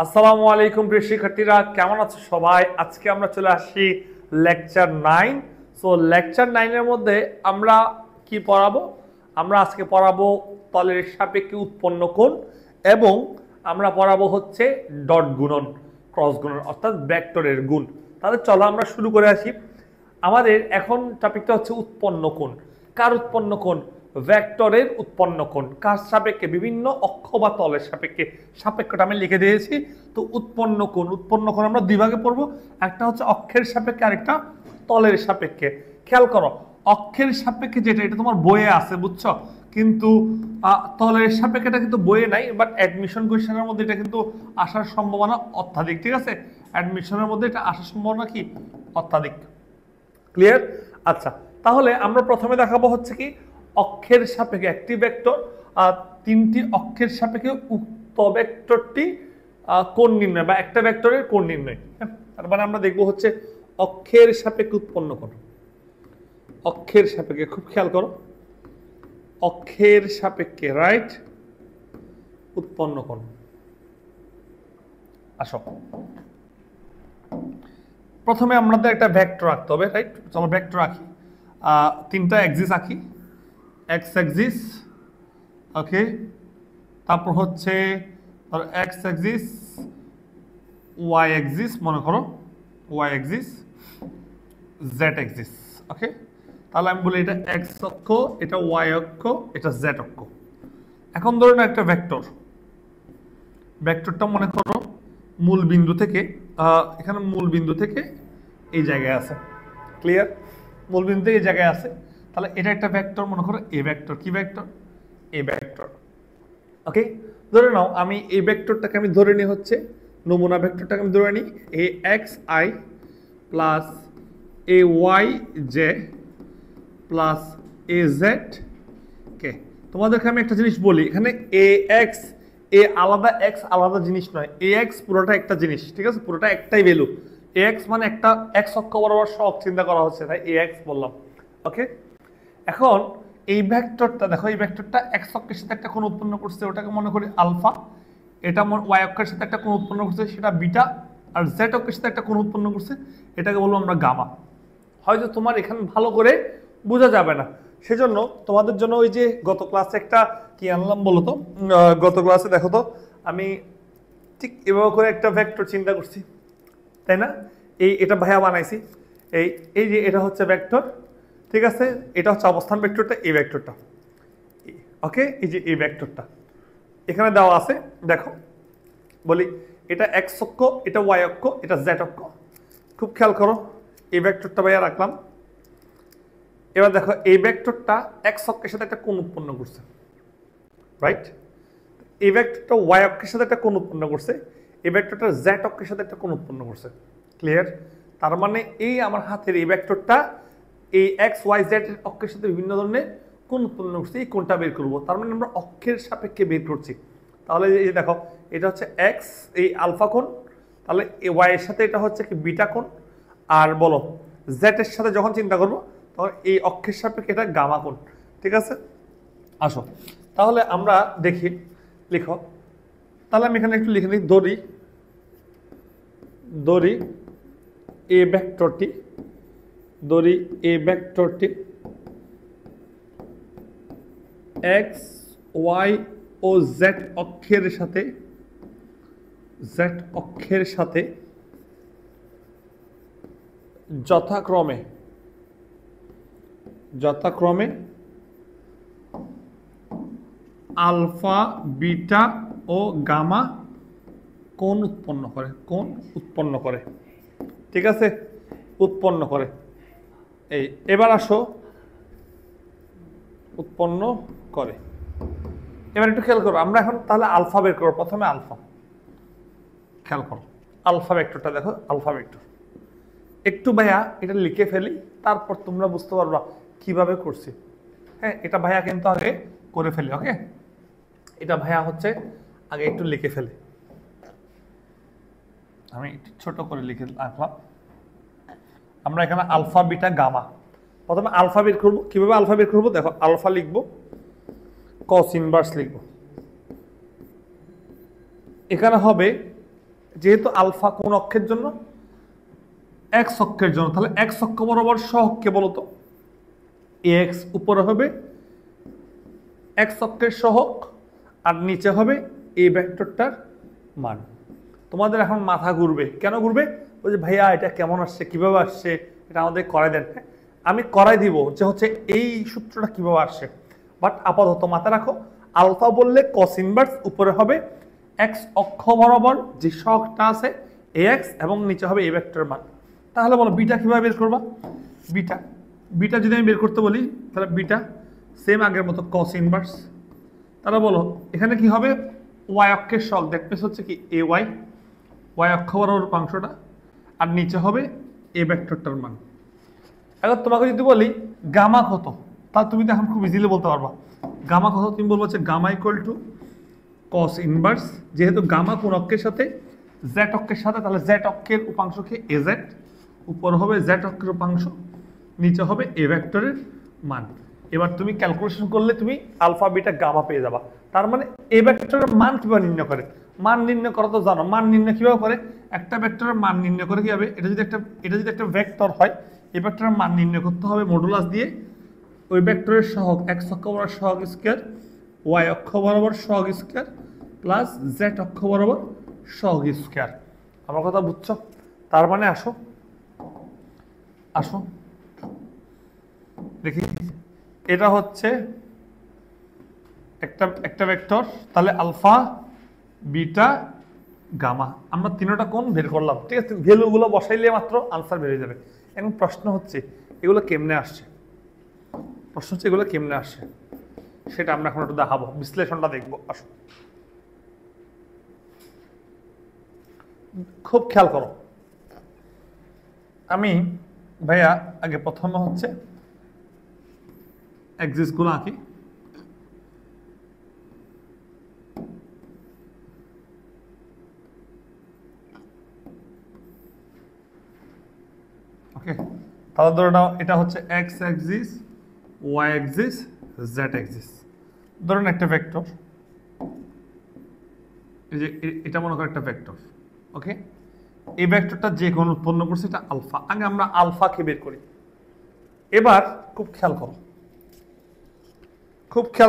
আসসালামু আলাইকুম প্রিয় শিক্ষার্থীরা, কেমন আছো সবাই? আজকে আমরা চলে আসি লেকচার 9। সো লেকচার 9 এর মধ্যে আমরা কি পড়াবো? আমরা আজকে পড়াবো তলের সাপেক্ষে উৎপন্ন কোণ এবং আমরা পড়াবো হচ্ছে ডট গুণন, ক্রস গুণন অর্থাৎ ভেক্টরের গুণ। তাহলে চলো আমরা শুরু করে আসি। আমাদের এখন টপিকটা হচ্ছে উৎপন্ন কোণ। কার উৎপন্ন কোণ? ভেক্টরের উৎপন্ন কোণ। কার সাপেক্ষে? বিভিন্ন অক্ষ বা তলের সাপেক্ষে। সাপেক্ষটা আমি লিখে দিয়েছি। তো উৎপন্ন কোণ আমরা দুই ভাগে পড়বো, একটা হচ্ছে অক্ষের সাপেক্ষে, আরেকটা তলের সাপেক্ষে। খেয়াল করো, অক্ষের সাপেক্ষে যেটা, এটা তোমার বইয়ে আছে, বুঝছো? কিন্তু তলের সাপেক্ষেটা কিন্তু বইয়ে নাই, বাট অ্যাডমিশন কোয়েশ্চেনের মধ্যে এটা কিন্তু আসার সম্ভাবনা অত্যাধিক। ঠিক আছে, অ্যাডমিশনের মধ্যে এটা আসার সম্ভাবনা কি? অত্যাধিক। ক্লিয়ার? আচ্ছা, তাহলে আমরা প্রথমে দেখাবো হচ্ছে কি অক্ষের সাপেক্ষে একটি ভেক্টর তিনটি অক্ষের সাপেক্ষে উক্ত ভেক্টরটি কোণ নির্ণয় বা একটা ভেক্টরের কোণ নির্ণয়। তার মানে আমরা দেখবো হচ্ছে অক্ষের সাপেক্ষে উৎপন্ন কোণ। অক্ষের সাপেক্ষে খুব খেয়াল করো, অক্ষের সাপেক্ষে রাইট উৎপন্ন কোণ। আসো, প্রথমে আমাদের একটা ভেক্টর আঁকতে হবে, রাইট? চলো ভেক্টর আঁকি, তিনটা অ্যাক্সিস আঁকি। এক্স অ্যাক্সিস, ওকে, তারপর হচ্ছে এক্স অ্যাক্সিস, ওয়াই অ্যাক্সিস, মনে করো ওয়াই অ্যাক্সিস, জেড অ্যাক্সিস। ওকে, তাহলে আমি বলি এটা এক্স অক্ষ, এটা ওয়াই অক্ষ, এটা জেড অক্ষ। এখন ধরুন একটা ভেক্টর, ভেক্টরটা মনে করো মূল বিন্দু থেকে, এখানে মূল বিন্দু থেকে এই জায়গায় আছে। ক্লিয়ার? মূল বিন্দু থেকে এই জায়গায় আছে। তাহলে এটা একটা ভেক্টর, মনে করো এ ভেক্টর। কি ভেক্টর? A vector. ওকে, ধরে নাও আমি এই ভেক্টরটাকে আমি ধরে নিই হচ্ছে, নমুনা ভেক্টরটাকে আমি ধরে নিই A X I plus A Y J plus A Z কে। তোমাদেরকে আমি একটা জিনিস বলি, এখানে এ এক্স, এ আলাদা, এক্স আলাদা জিনিস নয়। এ এক্স পুরোটা একটা জিনিস, ঠিক আছে? পুরোটা একটাই ভ্যালু। এ এক্স মানে একটা এক্স অক্ষ বরাবর সহগ চিন্তা করা হচ্ছে, তাই এ এক্স বললাম। ওকে, এখন এই ভেক্টরটা দেখো, এই ভেক্টরটা এক্স অক্ষের সাথে একটা কোণ উৎপন্ন করছে, ওটাকে মনে করি আলফা। এটা ওয়াই অক্ষের সাথে একটা কোণ উৎপন্ন করছে, সেটা বিটা। আর জেড অক্ষের সাথে একটা কোণ উৎপন্ন করছে, এটাকে বলবো আমরা গামা। হয়তো তোমার এখানে ভালো করে বোঝা যাবে না, সেজন্য তোমাদের জন্য ওই যে গত ক্লাসে একটা কি আনলাম বলো তো, গত ক্লাসে দেখো তো আমি ঠিক এভাবে করে একটা ভেক্টর চিন্তা করছি, তাই না? এটা ভাইয়া বানাইছি। এই যে এটা হচ্ছে ভেক্টর, ঠিক আছে? এটা হচ্ছে অবস্থান ভেক্টরটা, এই ভেক্টরটা। ওকে, এই যে এই ভেক্টরটা এখানে দেওয়া আছে, দেখো বলি এটা এক্স অক্ষ, এটা ওয়াই অক্ষ, এটা জেড অক্ষ। খুব খেয়াল করো, এই ভেক্টরটা ভাইয়া রাখলাম। এবার দেখো এই ভেক্টরটা এক্স অক্ষের সাথে একটা কোণ উৎপন্ন করছে, রাইট? এই ভেক্টরটা ওয়াই অক্ষের সাথে একটা কোণ উৎপন্ন করছে, এই ভেক্টরটা জেড অক্ষের সাথে একটা কোণ উৎপন্ন করছে। ক্লিয়ার? তার মানে এই আমার হাতের এই ভেক্টরটা এই এক্স ওয়াই জেড অক্ষের সাথে বিভিন্ন ধরনের কোণ উৎপন্ন করছে, এই কোণটা বের করব। তার মানে আমরা অক্ষের সাপেক্ষে বের করছি। তাহলে এই দেখো এটা হচ্ছে এক্স, এই আলফা কোণ, তাহলে এই ওয়াই এর সাথে এটা হচ্ছে কি বিটা কোণ, আর বলো জেড এর সাথে যখন চিন্তা করবো তখন এই অক্ষের সাপেক্ষে এটা গামা কোণ। ঠিক আছে, আসো তাহলে আমরা দেখি, লিখো। তাহলে আমি এখানে একটু লিখে নিই, ধরি এ ভেক্টরটি, এক্স ওয়াই ও জেড অক্ষের সাথে যথাক্রমে আলফা, বিটা ও গামা কোণ উৎপন্ন করে। ঠিক আছে, উৎপন্ন করে। এবার আসো, উৎপন্ন করে। এবার একটু খেয়াল করো, আমরা এখন তাহলে আলফা বের করবো। প্রথমে আলফা, খেয়াল করো আলফা ভেক্টরটা দেখো, আলফা ভেক্টর একটু ভাইয়া এটা লিখে ফেলি, তারপর তোমরা বুঝতে পারবা কিভাবে করছি। হ্যাঁ, এটা ভাইয়া কিন্তু আগে করে ফেলি। ওকে, এটা ভাইয়া হচ্ছে আগে একটু লিখে ফেলি, আমি একটু ছোট করে লিখে রাখলাম। আমরা এখানে আলফা বিটা গামা, প্রথমে আলফা বের করবো। কিভাবে আলফা বের করবো দেখো, আলফা লিখবো, কস ইনভার্স লিখবো, এখানে হবে যেহেতু আলফা কোন অক্ষের জন্য, এক্স অক্ষের জন্য, তাহলে এক্স অক্ষ বরাবর সহগকে বলতো এক্স, উপরে হবে এক্স অক্ষের সহগ আর নিচে হবে এই ভেক্টরটার মান। তোমাদের এখন মাথা ঘুরবে, কেন ঘুরবে? ওই যে ভাইয়া এটা কেমন আসছে, কিভাবে আসছে, এটা আমাদের করাই দেন। আমি করাই দিব যে হচ্ছে এই সূত্রটা কিভাবে আসছে, বাট আপাতত মাথায় রাখো আলফা বললে কস ইনভার্স, উপরে হবে এক্স অক্ষ বরাবর যে সহগটা আছে এ এক্স এবং নিচে হবে এই ভেক্টরের মান। তাহলে বলো বিটা কিভাবে বের করবা? বিটা বিটা যদি আমি বের করতে বলি তাহলে বিটা সেম আগের মতো কস ইনভার্স। তাহলে বলো এখানে কি হবে? ওয়াই অক্ষের সহগ, দ্যাট মিনস হচ্ছে কি এ ওয়াই, ওয়াই অক্ষ বরাবর উপাংশটা, আর নিচে হবে এ ভেক্টরটার মান। এখন তোমাকে যদি বলি গামা কত, তাহলে তুমি তো এখন খুব ইজিলি বলতে পারবা গামা কত। তুমি বলবো হচ্ছে gamma equal to cos inverse, যেহেতু গামা কোন অক্ষের সাথে? জেড অক্ষের সাথে, তাহলে জেড অক্ষের উপাংশকে এ জেড, উপর হবে জেড অক্ষের উপাংশ, নিচে হবে এ ভেক্টরের মান। এবার তুমি ক্যালকুলেশন করলে তুমি আলফা বিটা গামা পেয়ে যাবা। তার মানে এ ভেক্টরের মান কিভাবে নির্ণয় করে? মান নির্ণয় করা তো জানো, মান নির্ণয় কিভাবে করে? একটা ভেক্টরের মান নির্ণয় করে কি হবে? এটা যদি একটা ভেক্টর হয়, এই ভেক্টরের মান নির্ণয় করতে হবে মডুলাস দিয়ে ওই ভেক্টরের সহগ এক্স অক্ষ বরাবর সহগ স্কয়ার, ওয়াই অক্ষ বরাবর সহগ স্কয়ার প্লাস জেড অক্ষ বরাবর সহগ স্কয়ার। আমার কথা বুঝছো? তার মানে আসো আসো দেখি, এটা হচ্ছে একটা ভেক্টর, তাহলে আলফা বিটা গামা, আমরা তিনটা কোণ বের করলাম, ঠিক আছে? ভ্যালুগুলো বসাইলে মাত্র আনসার বেরিয়ে যাবে। এখন প্রশ্ন হচ্ছে এগুলো কেমনে আসছে, এগুলো কেমনে আসছে সেটা আমরা এখন একটু দেখাবো, বিশ্লেষণটা দেখবো। আসো খুব খেয়াল করো, আমি ভাইয়া আগে প্রথমে হচ্ছে এক্সিস গুলো আঁকি। ওকে, তাহলে ধরে নাও এটা হচ্ছে X axis, Y axis, Z axis. ধরুন একটা ভেক্টর, এই যে এটা মনে করো একটা ভেক্টর। ওকে, এই ভেক্টরটা যে কোন উৎপন্ন করছে এটা আলফা। আগে আমরা আলফাকে বের করি। এবার খুব খেয়াল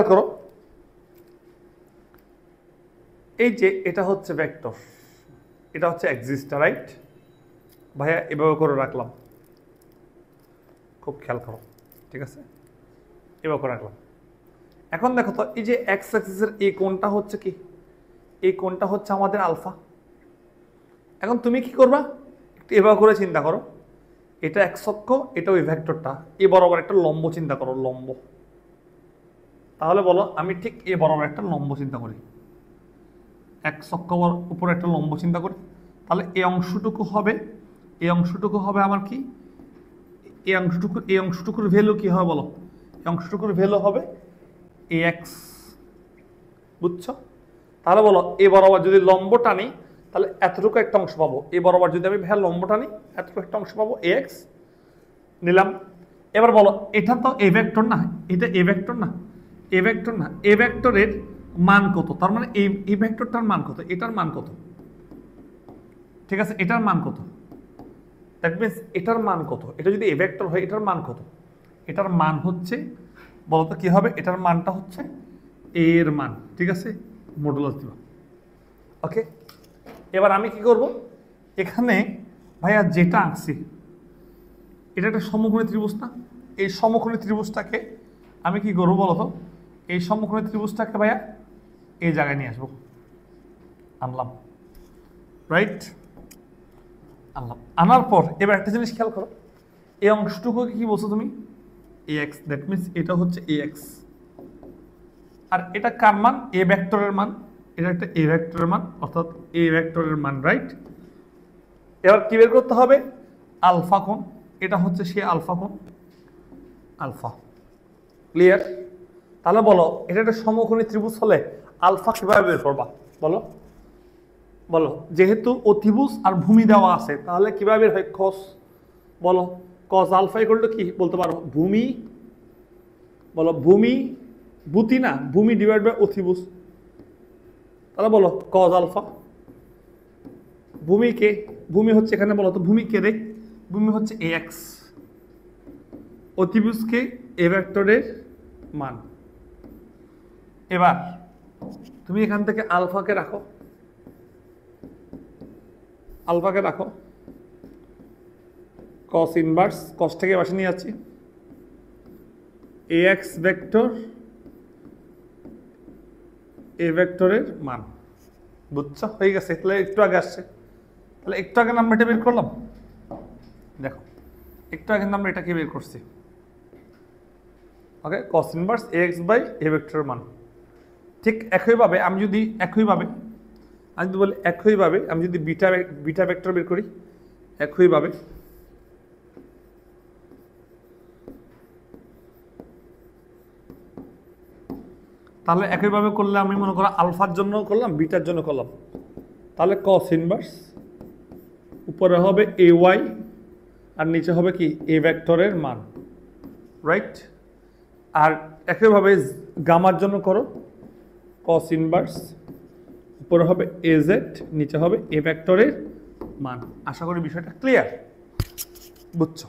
করো, এই যে এটা হচ্ছে ভেক্টর, এটা হচ্ছে অ্যাক্সিসটা, রাইট? ভাইয়া এভাবে করে রাখলাম, খুব খেয়াল করো, ঠিক আছে? এভাবে করে রাখলাম। এখন দেখো তো এই যে এক্স অ্যাক্সিসের এই কোণটা হচ্ছে কি? এই কোণটা হচ্ছে আমাদের আলফা। এখন তুমি কি করবা? একটু এভাবে করে চিন্তা করো, এটা এক্স অক্ষ, এটা ওই ভেক্টরটা, এ বরাবর একটা লম্ব চিন্তা করো, লম্ব। তাহলে বলো আমি ঠিক এ বরাবর একটা লম্ব চিন্তা করি, এক্স অক্ষ উপরে একটা লম্ব চিন্তা করি, তাহলে এই অংশটুকু হবে আমার কি? এই অংশটুকুর ভ্যালু কি হবে বলো? এই অংশটুকুর ভ্যালু হবে এ এক্স, বুঝছো? তাহলে বলো এ বরাবর যদি লম্ব টানি তাহলে এতটুকু একটা অংশ পাবো, এ বরাবর যদি আমি ভ্যাল লম্ব টানি এতটুকু একটা অংশ পাবো, এ এক্স নিলাম। এবার বলো এটা তো এ ভেক্টর না, এটা এ ভেক্টর না, এ ভেক্টরের মান কত? তার মানে এই ভেক্টরটার মান কত? এটার মান কত? ঠিক আছে, এটার মান কত? দ্যাট মিনস এটার মান কত? এটা যদি এ ভেক্টর হয় এটার মান কত? এটার মান হচ্ছে, বলতো কি হবে? এটার মানটা হচ্ছে এর মান, ঠিক আছে? মডুলাস দিবা। ওকে, এবার আমি কি করব? এখানে ভাইয়া যেটা আঁকছি এটা একটা সমকোণী ত্রিভুজ না? এই সমকোণী ত্রিভুজটাকে আমি কি করবো বলতো? এই সমকোণী ত্রিভুজটাকে ভাইয়া এই জায়গায় নিয়ে আসবো, আনলাম, রাইট? আনলাম, আনার পর এবার একটা জিনিস খেয়াল করো, এই অংশটুকুকে কি বলছো তুমি? এ এক্স, দ্যাট মিনস এটা হচ্ছে এ এক্স, আর এটা কার মান? এ ভেক্টরের মান। এটা একটা এ ভেক্টরের মান, অর্থাৎ এ ভেক্টরের মান, রাইট? এবার কি বের করতে হবে? আলফা কোণ, এটা হচ্ছে সে আলফা কোণ, আলফা। ক্লিয়ার? তাহলে বলো এটা একটা সমকোণী ত্রিভুজ হলে আলফা কিভাবে বের করবা বলো? যেহেতু অতিভুজ আর ভূমি দেওয়া আছে তাহলে কিভাবে বের হয়? কস। বলো কস আলফা ইকুয়াল টু কি বলতে পারো? ভূমি, বলো ভূমি, ভূতি না, ভূমি ডিভাইড বাই অতিভুজ। তাহলে বলো কস আলফা ভূমিকে, ভূমি হচ্ছে এখানে বলো তো ভূমি কে রে? ভূমি হচ্ছে ax, অতিভুজকে এ ভেক্টরের মান। এবার তুমি এখান থেকে আলফাকে রাখো, আলফাকে রাখো, cos ইনভার্স, cos থেকে পাশে নিয়ে যাচ্ছি, ax ভেক্টর এ ভেক্টরের মান। বুঝছো? হয়ে গেছে। তাহলে একটু আগে আসছে, তাহলে একটু আগে আমরা এটা বের করলাম। দেখো একটু আগে আমরা এটাকে বের করছি। ওকে, cos ইনভার্স ax বাই এ ভেক্টরের মান। ঠিক একইভাবে আমি যদি বলি একইভাবে আমি যদি বিটা ভেক্টর বের করি, একইভাবে তাহলে একইভাবে করলে আমি মনে করো আলফার জন্য করলাম, বিটার জন্য করলাম, তাহলে cos ইনভার্স উপরে হবে ay আর নিচে হবে কি এ ভেক্টরের মান, রাইট? আর একইভাবে গামার জন্য করো, cos ইনভার্স উপরে হবে az, নিচে হবে এ ভেক্টরের মান। আশা করি বিষয়টা ক্লিয়ার, বুঝছো?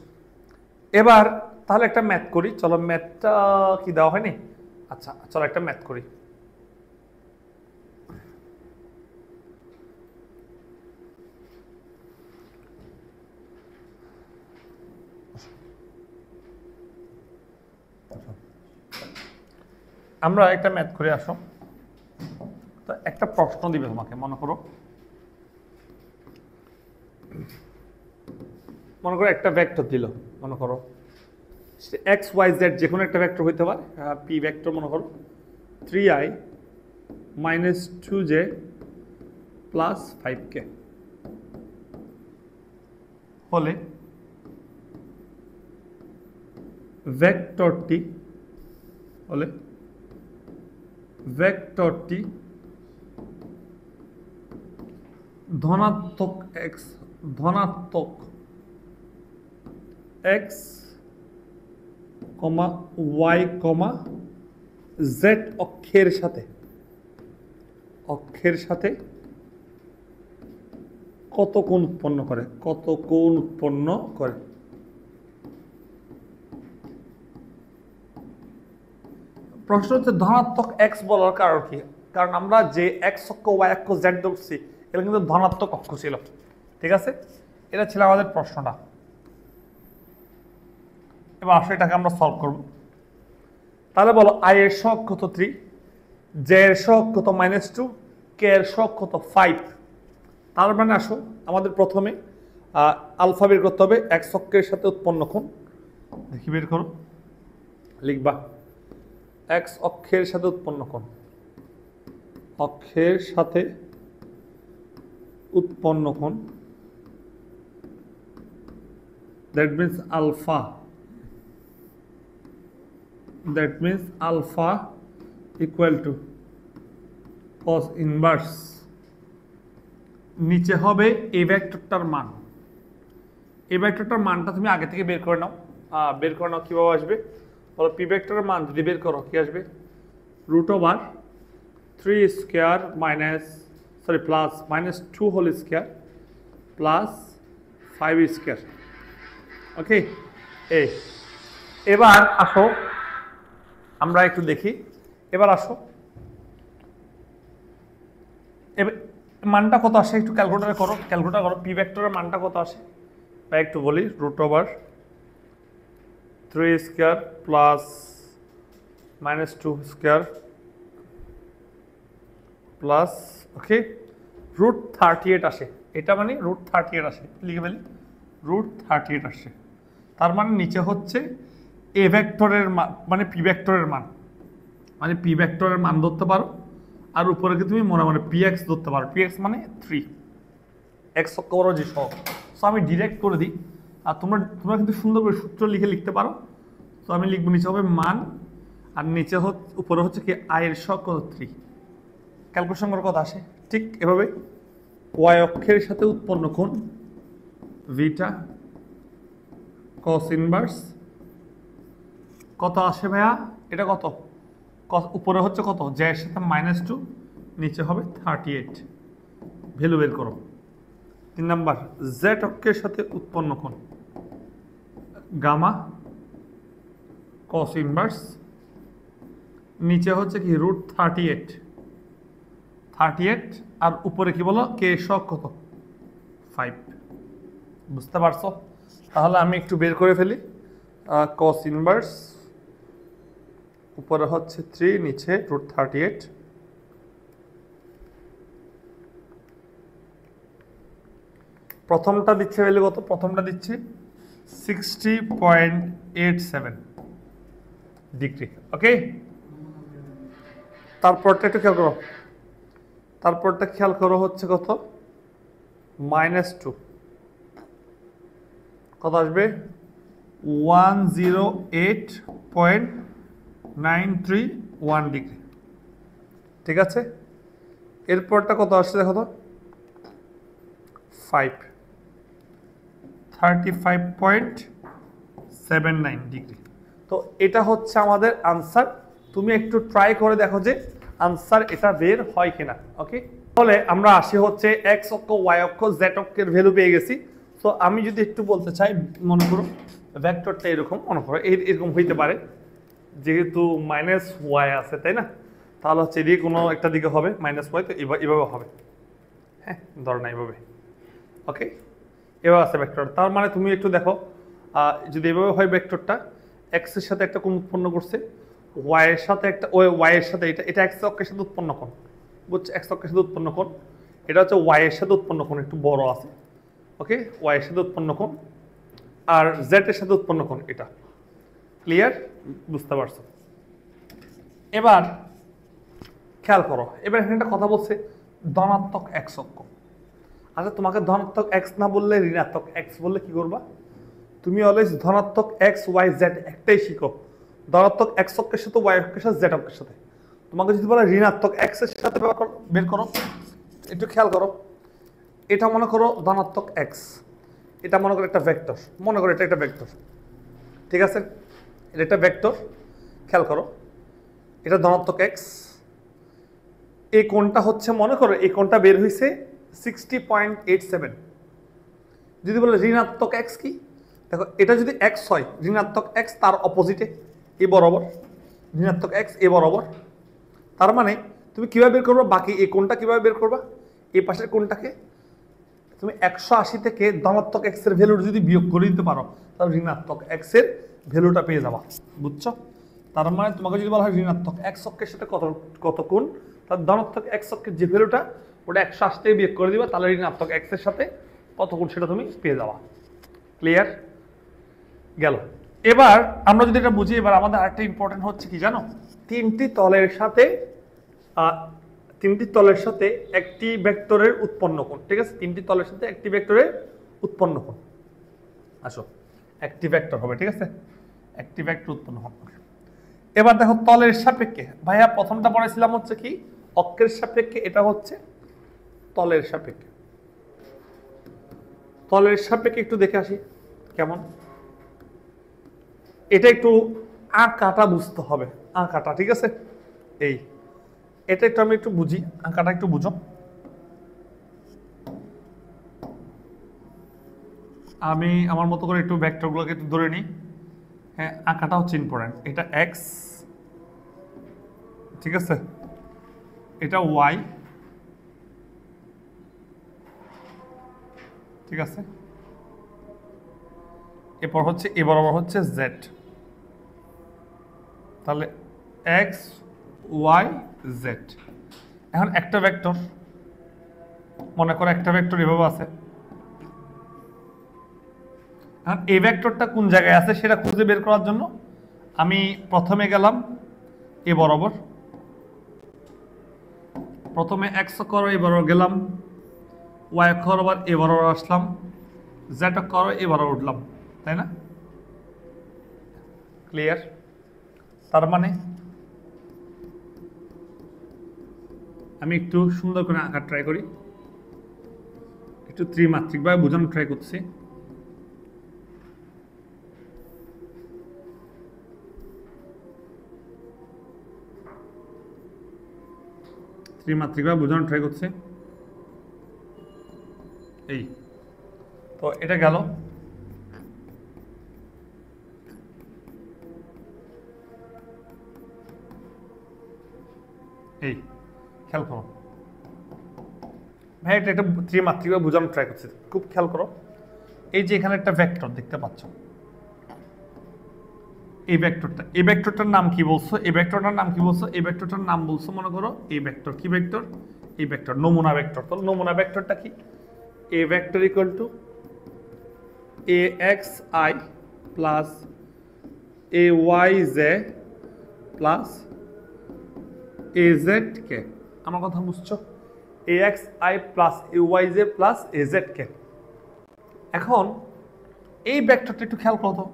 এবার তাহলে একটা ম্যাথ করি, চলো। ম্যাথটা কি দেওয়া হয়নি? আচ্ছা চলো একটা ম্যাথ করি। আমরা একটা ম্যাথ করে আসো তো, একটা প্রশ্ন দিবে তোমাকে। মনে করো একটা ভেক্টর দিল, মনে করো এক্স ওয়াই জেড যে কোনো একটা ভেক্টর হইতে পারে, পি ভেক্টর মনে করো 3i - 2j + 5k হলে ভেক্টরটি ধনাত্মক x, y, z অক্ষের সাথে কত কোণ উৎপন্ন করে, প্রশ্ন হচ্ছে ধনাত্মক x বলার কারণ কি? কারণ আমরা যে x অক্ষ, y অক্ষ, z ধরছি এটা কিন্তু ধনাত্মক অক্ষ ছিল, ঠিক আছে? এটা ছিল আমাদের প্রশ্নটা। এবার আসলে এটাকে আমরা সলভ করব। তাহলে বলো i এর সহগ কত 3, j এর সহগ কত -2, k এর সহগ কত 5। তার মানে আসো আমাদের প্রথমে আলফা বের করতে হবে, x অক্ষের সাথে উৎপন্ন কোণ। দেখি বের করো, লিখবা x অক্ষের সাথে উৎপন্ন কোণ, that means alpha equal to cos inverse, নিচে হবে এই ভেক্টরটার মান। এই ভেক্টরটার মানটা তুমি আগে থেকে বের করে নাও। কিভাবে আসবে বলো? পি ভেক্টরের মান যদি বের করো কি আসবে? √3 square plus -2 whole square plus 5 square. Okay, এবার আসো আমরা একটু দেখি। এবার আসো মানটা কত আসে একটু ক্যালকুলেটর করো। পি ভেক্টরের মানটা কত আসে বা একটু বলি। √3 স্কয়ার প্লাস -2 স্কয়ার প্লাস ওকে √38 আসে। এটা মানে √38 আসে, লিখে ফেলি √38 আসে। তার মানে নিচে হচ্ছে এ ভেক্টরের মান, মানে পি ভেক্টরের মান, ধরতে পারো। আর উপরে কি তুমি মনে px ধরতে পারো। px মানে 3, x অক্ষ বড় যে সহগ। সো আমি ডিরেক্ট করে দিই, আর তোমরা কিন্তু সুন্দর করে সূত্র লিখতে পারো। তো আমি লিখবো নিচে হবে মান, আর নিচে উপরে হচ্ছে কি i এর সহগ কত 3। ক্যালকুলেশন করে কত আসে? ঠিক এভাবে y অক্ষের সাথে উৎপন্ন কোণ ভিটা cos ইনভার্স কত আসে ভাইয়া? এটা কত? উপরে হচ্ছে কত? j এর সাথে -2, নিচে হবে 38। ভ্যালু বের করো। 3 নাম্বার জেড অক্ষের সাথে উৎপন্ন কোণ গামা কস ইনভার্স, নিচে হচ্ছে কি √38 আর উপরে কি বলো কে শক কত 5। বুঝতে পারছো? তাহলে আমি একটু বের করে ফেলি। কস ইনভার্স উপরে হচ্ছে 3, নিচে √38। প্রথমটা দিচ্ছে ভ্যালু কত? প্রথমটা দিচ্ছে 60.87 ডিগ্রি। ওকে, তারপরটা একটু খেয়াল করো, তারপরটা খেয়াল করো হচ্ছে কত -2, কত আসবে 108.931 ডিগ্রি। ঠিক আছে, এরপরটা কত আসছে দেখো তো 35.79 ডিগ্রি। তো এটা হচ্ছে আমাদের আনসার। তুমি একটু ট্রাই করে দেখো যে আনসার এটা বের হয় কিনা। ওকে, তাহলে আমরা আসি হচ্ছে এক্স অক্ষ, ওয়াই অক্ষ, জেড অক্ষের ভ্যালু পেয়ে গেছি। তো আমি যদি একটু বলতে চাই, মনে করো ভেক্টরটা এরকম, মনে করো এরকম হইতে পারে, যেহেতু -y আছে তাই না, তাহলে হচ্ছে এদিকে কোনো একটা দিকে হবে -y, তো এভাবে হবে। হ্যাঁ, ধর না এইভাবে। ওকে, এভাবে আছে ভেক্টর। তার মানে তুমি একটু দেখো, যদি এভাবে হয় ভেক্টরটা এক্স এর সাথে একটা কোণ উৎপন্ন করছে, ওয়াই এর সাথে একটা, ওয়াই এর সাথে এটা এক্স অক্ষের সাথে উৎপন্ন কোণ, বুঝছো? এক্স অক্ষের সাথে উৎপন্ন কোণ, এটা হচ্ছে ওয়াই এর সাথে উৎপন্ন কোণ, একটু বড় আছে। ওকে, ওয়াই এর সাথে উৎপন্ন কোণ আর জেড এর সাথে উৎপন্ন কোণ এটা। ক্লিয়ার? বুঝতে পারছো? এবার খেয়াল করো, এবার এখানে একটা কথা বলছে ধনাত্মক এক্স অক্ষ। আচ্ছা, তোমাকে ধনাত্মক এক্স না বললে ঋণাত্মক এক্স বললে কি করবা? তুমি অলওয়েজ ধনাত্মক এক্স ওয়াই জেড একটাই শিখো, ধনাত্মক এক্স অক্ষের সাথে ওয়াই অক্ষের সাথে জেড অক্ষের সাথে। তোমাকে যদি বলে ঋণাত্মক এক্স এর সাথে বের করো, একটু খেয়াল করো, এটা মনে করো ধনাত্মক এক্স, এটা মনে করো একটা ভেক্টর, মনে করো এটা একটা ভেক্টর। ঠিক আছে, এটা একটা ভেক্টর। খেয়াল করো, এটা ধনাত্মক এক্স, এই কোণটা হচ্ছে মনে করো এই কোণটা বের হয়েছে 60.87। যদি বলে ঋণাত্মক এক্স কি, দেখো এটা যদি এক্স হয়, ঋণাত্মক এক্স তার অপোজিটে এ বরাবর, ঋণাত্মক এক্স এ বরাবর। তার মানে তুমি কিভাবে বের করবা, বাকি এই কোণটা কিভাবে বের করবা, এই পাশের কোণটাকে তুমি 180 থেকে ধনাত্মক এক্স এর ভ্যালু যদি বিয়োগ করে দিতে পারো, তাহলে ঋণাত্মক এক্স এর ভ্যালুটা পেয়ে যাবা। বুঝছো? তার মানে তোমাকে যদি বলা হয় ঋণাত্মক এক্স অক্ষের সাথে কত কোণ, তার ধনাত্মক এক্স অক্ষের যে ভ্যালুটা ওটা 180 থেকে বিয়োগ করে দিবা, তাহলে ঋণাত্মক এক্স এর সাথে কত কোণ সেটা তুমি পেয়ে যাবা। ক্লিয়ার? গেল। এবার আমরা যদি এটা বুঝি, এবার আমাদের আরেকটা ইম্পর্টেন্ট হচ্ছে কি জানো, তিনটি তলের সাথে একটি ভেক্টরের উৎপন্ন কোণ। ঠিক আছে, তিনটি তলের সাথে একটি ভেক্টরের উৎপন্ন কোণ। আসো, একটি ভেক্টর হবে। ঠিক আছে, একটি ভেক্টর উৎপন্ন হবে। এবার দেখো তলের সাপেক্ষে, ভাইয়া প্রথমটা পড়েছিলাম হচ্ছে কি অক্ষের সাপেক্ষে, এটা হচ্ছে তলের সাপেক্ষে। তলের সাপেক্ষে একটু দেখে আসি কেমন। এটা একটু আঁকাটা বুঝতে হবে, আঁকাটা। ঠিক আছে, এটা একটু আমি একটু বুঝি, আঁকাটা একটু বুঝো। আমি আমার মতো করে একটু ভেক্টরগুলোকে একটু ধরে নিই। হ্যাঁ, আঁকাটা হচ্ছে ইম্পর্টেন্ট। এটা এক্স, ঠিক আছে, এটা ওয়াই, ঠিক আছে, এরপর হচ্ছে এ বরাবর হচ্ছে জেড। তাহলে এক্স ওয়াই জেড। এখন একটা ভেক্টর, মনে করো একটা ভেক্টর এভাবে আছে। এখন এই ভেক্টরটা কোন জায়গায় আছে সেটা খুঁজে বের করার জন্য আমি প্রথমে গেলাম এ বরাবর, প্রথমে এক্স অক্ষ এ বরাবর গেলাম, ওয়াই অক্ষ বরাবর এ বরাবর আসলাম, জেড অক্ষ এ বরাবর উঠলাম, তাই না? ক্লিয়ার? তার মানে আমি একটু সুন্দর করে আঁকার ট্রাই করি, একটু ত্রিমাত্রিকভাবে বোঝানোর ট্রাই করছি। ত্রিমাত্রিকভাবে বোঝানোর ট্রাই করছি। এই তো এটা গেল। এই খেয়াল করো ভাই, এটা একটা ত্রিমাত্রিকভাবে বোঝানোর ট্রাই করছি, খুব খেয়াল করো। এই যে এখানে একটা ভেক্টর দেখতে পাচ্ছ, এই ভেক্টরটার নাম কি বলছো? এই ভেক্টরটার নাম কি বলছো? এই ভেক্টরটার নাম বলছো মনে করো এই ভেক্টর। কি ভেক্টর? এই ভেক্টর, নমুনা ভেক্টর। তো নমুনা ভেক্টরটা কি? এ vector equal two AXI plus AYJ plus AZK। আমার কথা বুঝছো? AXI plus AYJ plus AZK। এখন এই ভেক্টরটা একটু খেয়াল করো তো,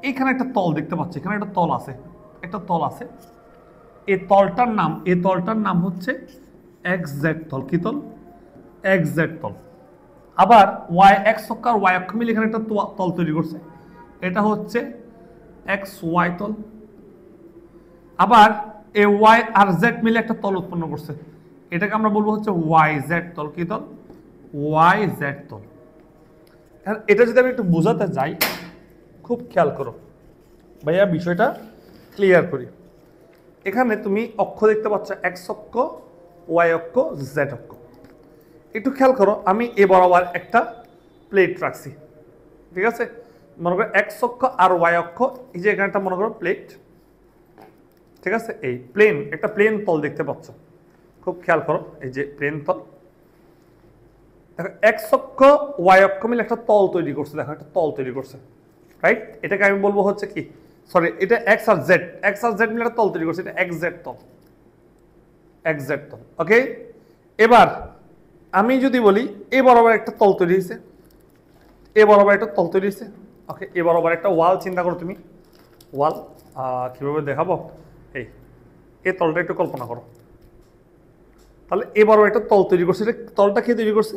এখানে একটা তল দেখতে পাচ্ছি, এখানে একটা তল আছে, একটা তল আছে। এই তলটার নাম হচ্ছে XZ তল। কি তল? XZ তল। আবার x অক্ষ আর y অক্ষ মিলে এখানে একটা তল তৈরি করছে, এটা হচ্ছে XY তল। আবার এই y আর z মিলে একটা তল উৎপন্ন করছে, এটাকে আমরা বলবো হচ্ছে YZ তল। কি তল? YZ তল। এটা যদি আমি একটু বোঝাতে যাই, খুব খেয়াল করো ভাইয়া, বিষয়টা ক্লিয়ার করি। এখানে তুমি অক্ষ দেখতে পাচ্ছ, এক্স অক্ষ, ওয়াই অক্ষ, জেড অক্ষ। একটু খেয়াল করো, আমি এ বরাবর একটা প্লেট রাখছি, ঠিক আছে? মনে করো এক্স অক্ষ আর ওয়াই অক্ষ, এই যে এখানে একটা মনে করো প্লেট, ঠিক আছে? এই প্লেন, একটা প্লেন তল দেখতে পাচ্ছ, খুব খেয়াল করো, এই যে প্লেন তল। দেখো এক্স অক্ষ ওয়াই অক্ষ মিলে একটা তল তৈরি করছে, দেখো একটা তল তৈরি করছে, রাইট? এটাকে আমি বলবো হচ্ছে কি, সরি এটা এক্স আর জেড মিলে একটা তল তৈরি করছে, এটা XZ তল, XZ তল। ওকে, এবার আমি যদি বলি এ বরাবর একটা তল তৈরি হয়েছে, এ বরাবর একটা তল তৈরি হয়েছে। ওকে, এ বরাবর একটা ওয়াল চিন্তা করো তুমি, ওয়াল কিভাবে দেখাবো, এই তলটা একটু কল্পনা করো। তাহলে এ বরাবর একটা তল তৈরি করছে, তলটা কে তৈরি করছে?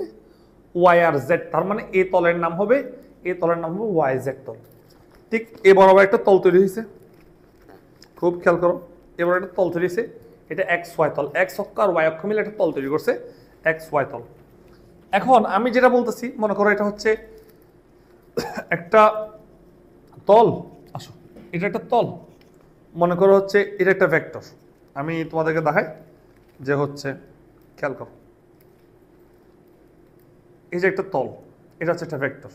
ওয়াই আর জেড। তার মানে এই তলের নাম হবে, এই তলের নাম হবে YZ তল। ঠিক এ বরাবর একটা তল তৈরি হয়েছে, খুব খেয়াল করো, এবার একটা তল তৈরি হয়েছে, এটা XY তল। এক্স অক্ষ আর ওয়াই অক্ষ মিলে একটা তল তৈরি করছে, XY তল। এখন আমি যেটা বলতেছি, মনে করো এটা হচ্ছে একটা তল, আসো এটা একটা তল, মনে করো হচ্ছে এটা একটা ভেক্টর। আমি তোমাদেরকে দেখাই যে হচ্ছে, খেয়াল করো, এই যে একটা তল, এটা হচ্ছে একটা ভেক্টর।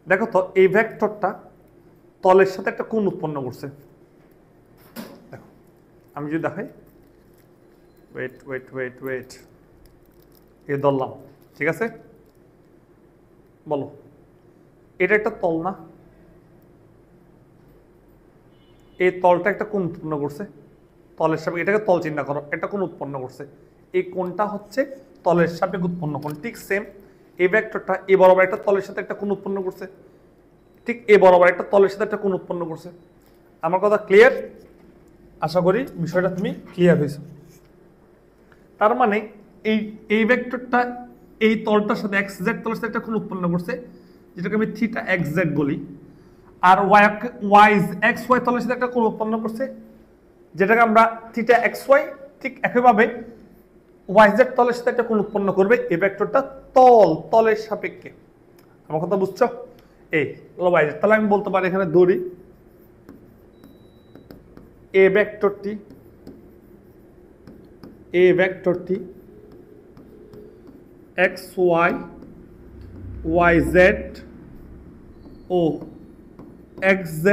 দেখো তো এই ভেক্টরটা তলের সাথে একটা কোণ উৎপন্ন করছে। দেখো আমি যদি দেখাই, ওয়েট এ ধরলাম, ঠিক আছে? বলো এটা একটা তল না? এই তলটা একটা কোণ উৎপন্ন করছে, তলের সাপেক্ষে, এটাকে তল চিন্তা করো, একটা কোণ উৎপন্ন করছে, এই কোণটা হচ্ছে তলের সাপেক্ষে উৎপন্ন কোণ। ঠিক সেম এই ভেক্টরটা এ বরাবর একটা তলের সাথে একটা কোণ উৎপন্ন করছে, ঠিক এ বরাবর একটা তলের সাথে একটা কোণ উৎপন্ন করছে। আমার কথা ক্লিয়ার? আশা করি বিষয়টা তুমি ক্লিয়ার হয়েছে। তার মানে এই ভেক্টরটা এই তলটার সাথে XZ তলের সাথে একটা কোণ উৎপন্ন করছে, যেটাকে আমি থিটা XZ বলি। আর XY তলের সাথে একটা কোণ উৎপন্ন করছে, যেটাকে আমরা থিটা XY। ঠিক একইভাবে YZ তলের সাথে একটা কোণ উৎপন্ন করবে এই ভেক্টরটা তলের সাপেক্ষে। আমার কথা বুঝছো? এই হলো YZ। তাহলে আমি বলতে পারি এখানে ধরি এ ভেক্টরটি XY YZ ও XZ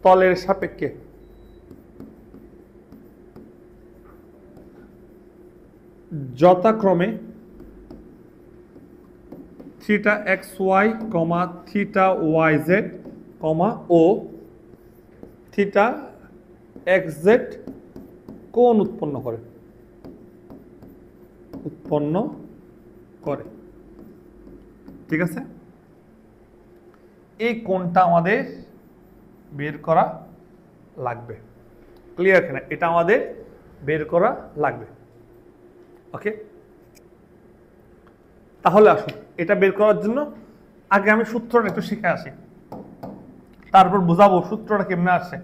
তলের সাপেক্ষে যথাক্রমে থিটা XY, থিটা YZ, ও থিটা XZ কোণ উৎপন্ন করে, ঠিক আছে? এই কোণটা আমাদের বের করা লাগবে, ক্লিয়ার কিনা? এটা আমাদের বের করা লাগবে। ওকে, তাহলে আসুন এটা বের করার জন্য আগে আমি সূত্রটা একটু শিখে আসি, তারপর বুঝাবো সূত্রটা কেমনে আসে।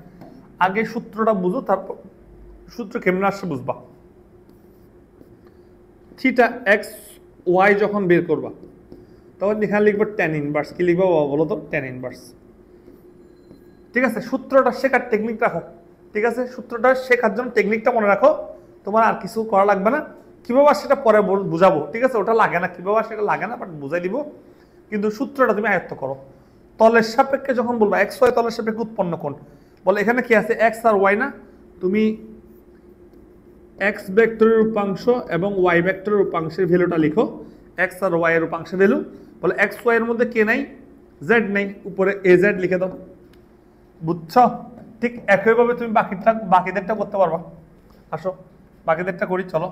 আগে সূত্রটা বুঝো, তারপর সূত্র কেমনে আসছে বুঝবা। থিটা এক্স ওয়াই যখন বের করবা তখন এখানে লিখবো ট্যান ইনভার্স। কি লিখবো বলো তো? Tan inverse. ঠিক আছে, সূত্রটা শেখার টেকনিক রাখো। ঠিক আছে, সূত্রটা শেখার জন্য টেকনিকটা মনে রাখো, তোমার আর কিছু করা লাগবে না। কিভাবে সেটা পরে বুঝাবো, ঠিক আছে? ওটা লাগে না, কিভাবে সেটা লাগে না, বাট বুঝাই দিব। কিন্তু সূত্রটা তুমি আয়ত্ত করো। তলের সাপেক্ষে যখন বলবো এক্স ওয়াই তলের সাপেক্ষে উৎপন্ন কোণ, বলে এখানে কি আছে? এক্স আর ওয়াই না? তুমি এক্স ভেক্টরের উপাংশ এবং ওয়াই ভেক্টরের উপাংশের ভ্যালুটা লিখো। এক্স আর ওয়াই এর উপাংশের ভ্যালু, বলে এক্স ওয়াই এর মধ্যে কে নাই? জেড নেই, উপরে এ জেড লিখে দাও। বুঝছো? ঠিক একইভাবে তুমি বাকিদেরটা করতে পারবা। আসো বাকিদেরটা করি, চলো।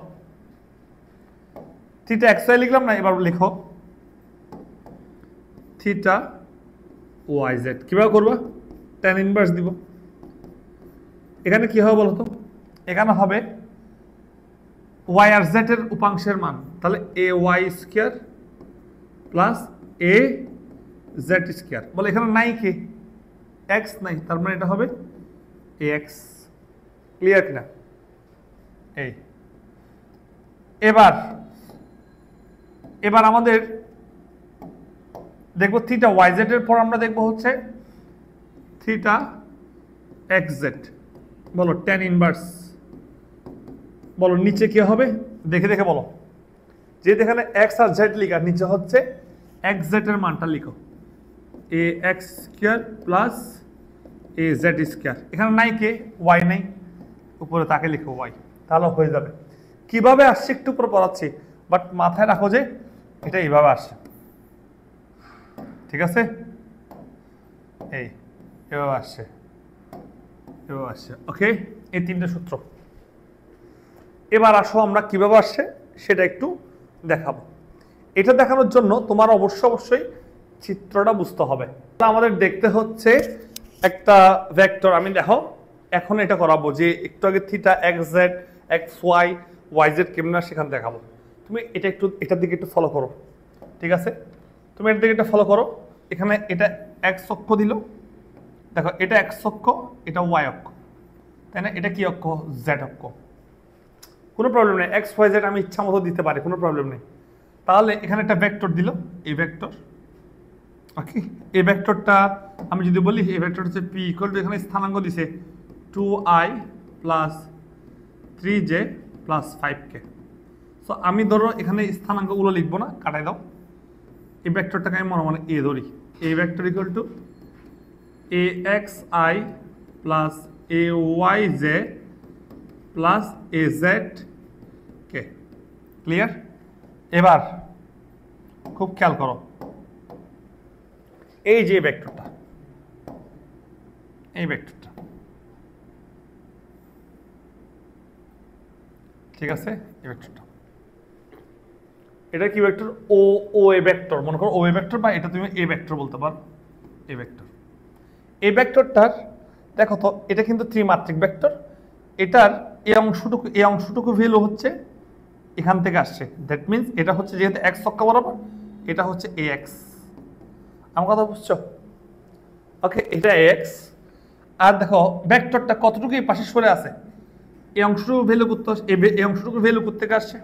থিটা এক্স ওয়াই লিখলাম না, এবার লিখো থিটা ওয়াই জেড। কিভাবে করবা? ট্যান ইনভার্স দিব। এখানে কি হবে বলো তো? এখানে হবে ওয়াই আর জেড এর উপাংশের মান, তাহলে A Y square plus A Z square. বলে এখানে নাই কি? এক্স নাই, তার মানে এটা হবে এ এক্স। ক্লিয়ার কিনা? এই এবার আমাদের দেখবো থিটা ওয়াই জেড এর পর আমরা দেখবো হচ্ছে থিটা এক্স জেড। বলো ট্যান ইনভার্স। বলো নিচে কি হবে? দেখে দেখে বলো। যেহেতু এখানে এক্স আর জেড লিখা, নিচে হচ্ছে এক্স জেড এর মানটা লিখো, A X square plus A Z square. এখানে নাই কে? ওয়াই নাই, উপরে তাকে লিখো ওয়াই, তাহলে হয়ে যাবে। কিভাবে আসছে একটু উপরে পড়াচ্ছি, বাট মাথায় রাখো যে এটা এইভাবে আসছে। ঠিক আছে, এই এভাবে আসছে, এভাবে আসছে। ওকে, এই তিনটে সূত্র। এবার আসো আমরা কিভাবে আসছে সেটা একটু দেখাবো। এটা দেখানোর জন্য তোমার অবশ্যই চিত্রটা বুঝতে হবে। আমাদের দেখতে হচ্ছে একটা ভেক্টর। আমি দেখো এখন এটা করাবো যে একটু আগে theta X Z X Y Y Z কেমন সেখানে দেখাবো। তুমি এটা একটু এটার দিকে একটু ফলো করো। ঠিক আছে, তুমি এটার দিকে একটা ফলো করো। এখানে এটা এক্স অক্ষ দিল, দেখো এটা এক্স অক্ষ, এটা ওয়াই অক্ষ, তাই না? এটা কি অক্ষ? জেড অক্ষ। কোনো প্রবলেম নেই, এক্স ওয়াই জেড আমি ইচ্ছা মতো দিতে পারি, কোনো প্রবলেম নেই। তাহলে এখানে একটা ভেক্টর দিল, এই ভেক্টর। ওকে, এই ভেক্টরটা আমি যদি বলি এই ভেক্টর হচ্ছে পি ইকুয়াল টু, এখানে স্থানাঙ্ক দিছে 2i plus 3j plus 5k। So আমি ধরো এখানে স্থানাঙ্কগুলো লিখবো না, কাটাই দাও। এই ভেক্টরটাকে আমি মনে মনে এ ধরি। এই vector equal to A X I plus A Y J plus A Z K. Clear? এবার খুব খেয়াল করো, এই যে ভেক্টরটা, এই ভেক্টরটা, ঠিক আছে? এই ভেক্টরটা, এটা কি ভেক্টর? ও এ ভেক্টর মনে করো, ও এ ভেক্টর, বা এটা তুমি এ ভেক্টর বলতে পারো। এ ভেক্টর, এই ভেক্টরটার দেখো তো এটা কিন্তু ত্রিমাত্রিক ভেক্টর। এটার এই অংশটুকু ভ্যালু হচ্ছে এখান থেকে আসছে। দ্যাট মিনস এটা হচ্ছে যেহেতু এক্স অক্ষ বরাবর, এটা হচ্ছে এ এক্স। আমার কথা বুঝছো? ওকে, এটা এক্স। আর দেখো ভেক্টরটা কতটুকু এই পাশে সরে আছে, এই অংশটুকু ভ্যালু করতে আসছে, এই অংশটুকুর ভ্যালু করতে আসছে,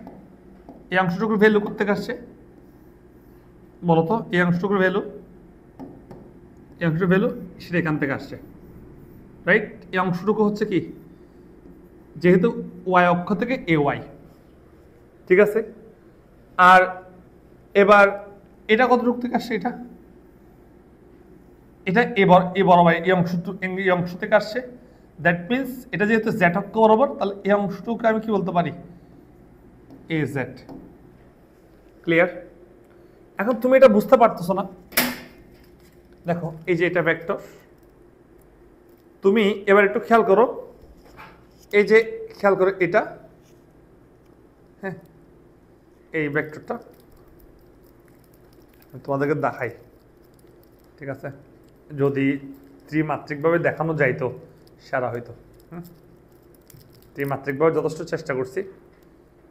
এই অংশটুকুর ভ্যালু করতে আসছে। বলো তো এই অংশটুকুর ভ্যালু, এই অংশটুকুর ভ্যালু সেটা এখান থেকে আসছে, রাইট? এই অংশটুকু হচ্ছে কি, যেহেতু ওয়াই অক্ষ থেকে এ ওয়াই, ঠিক আছে? আর এবার এটা কতটুকু থেকে আসছে? এটা এ বরাবর এই অংশ থেকে আসছে। দ্যাট মিনস এটা যেহেতু জেড অক্ষ বরাবর, তাহলে এই অংশটুকু আমি কি বলতে পারি? A Z. ক্লিয়ার? এখন তুমি এটা বুঝতে পারতেছো না? দেখো এই যে এটা ভেক্টর, তুমি এবার একটু খেয়াল করো, এই যে খেয়াল করো এটা, হ্যাঁ, এই ভেক্টরটা তোমাদেরকে দেখাই, ঠিক আছে? যদি ত্রিমাত্রিকভাবে দেখানো যাইতো সেরা হইতো। ত্রিমাত্রিকভাবে যথেষ্ট চেষ্টা করছি।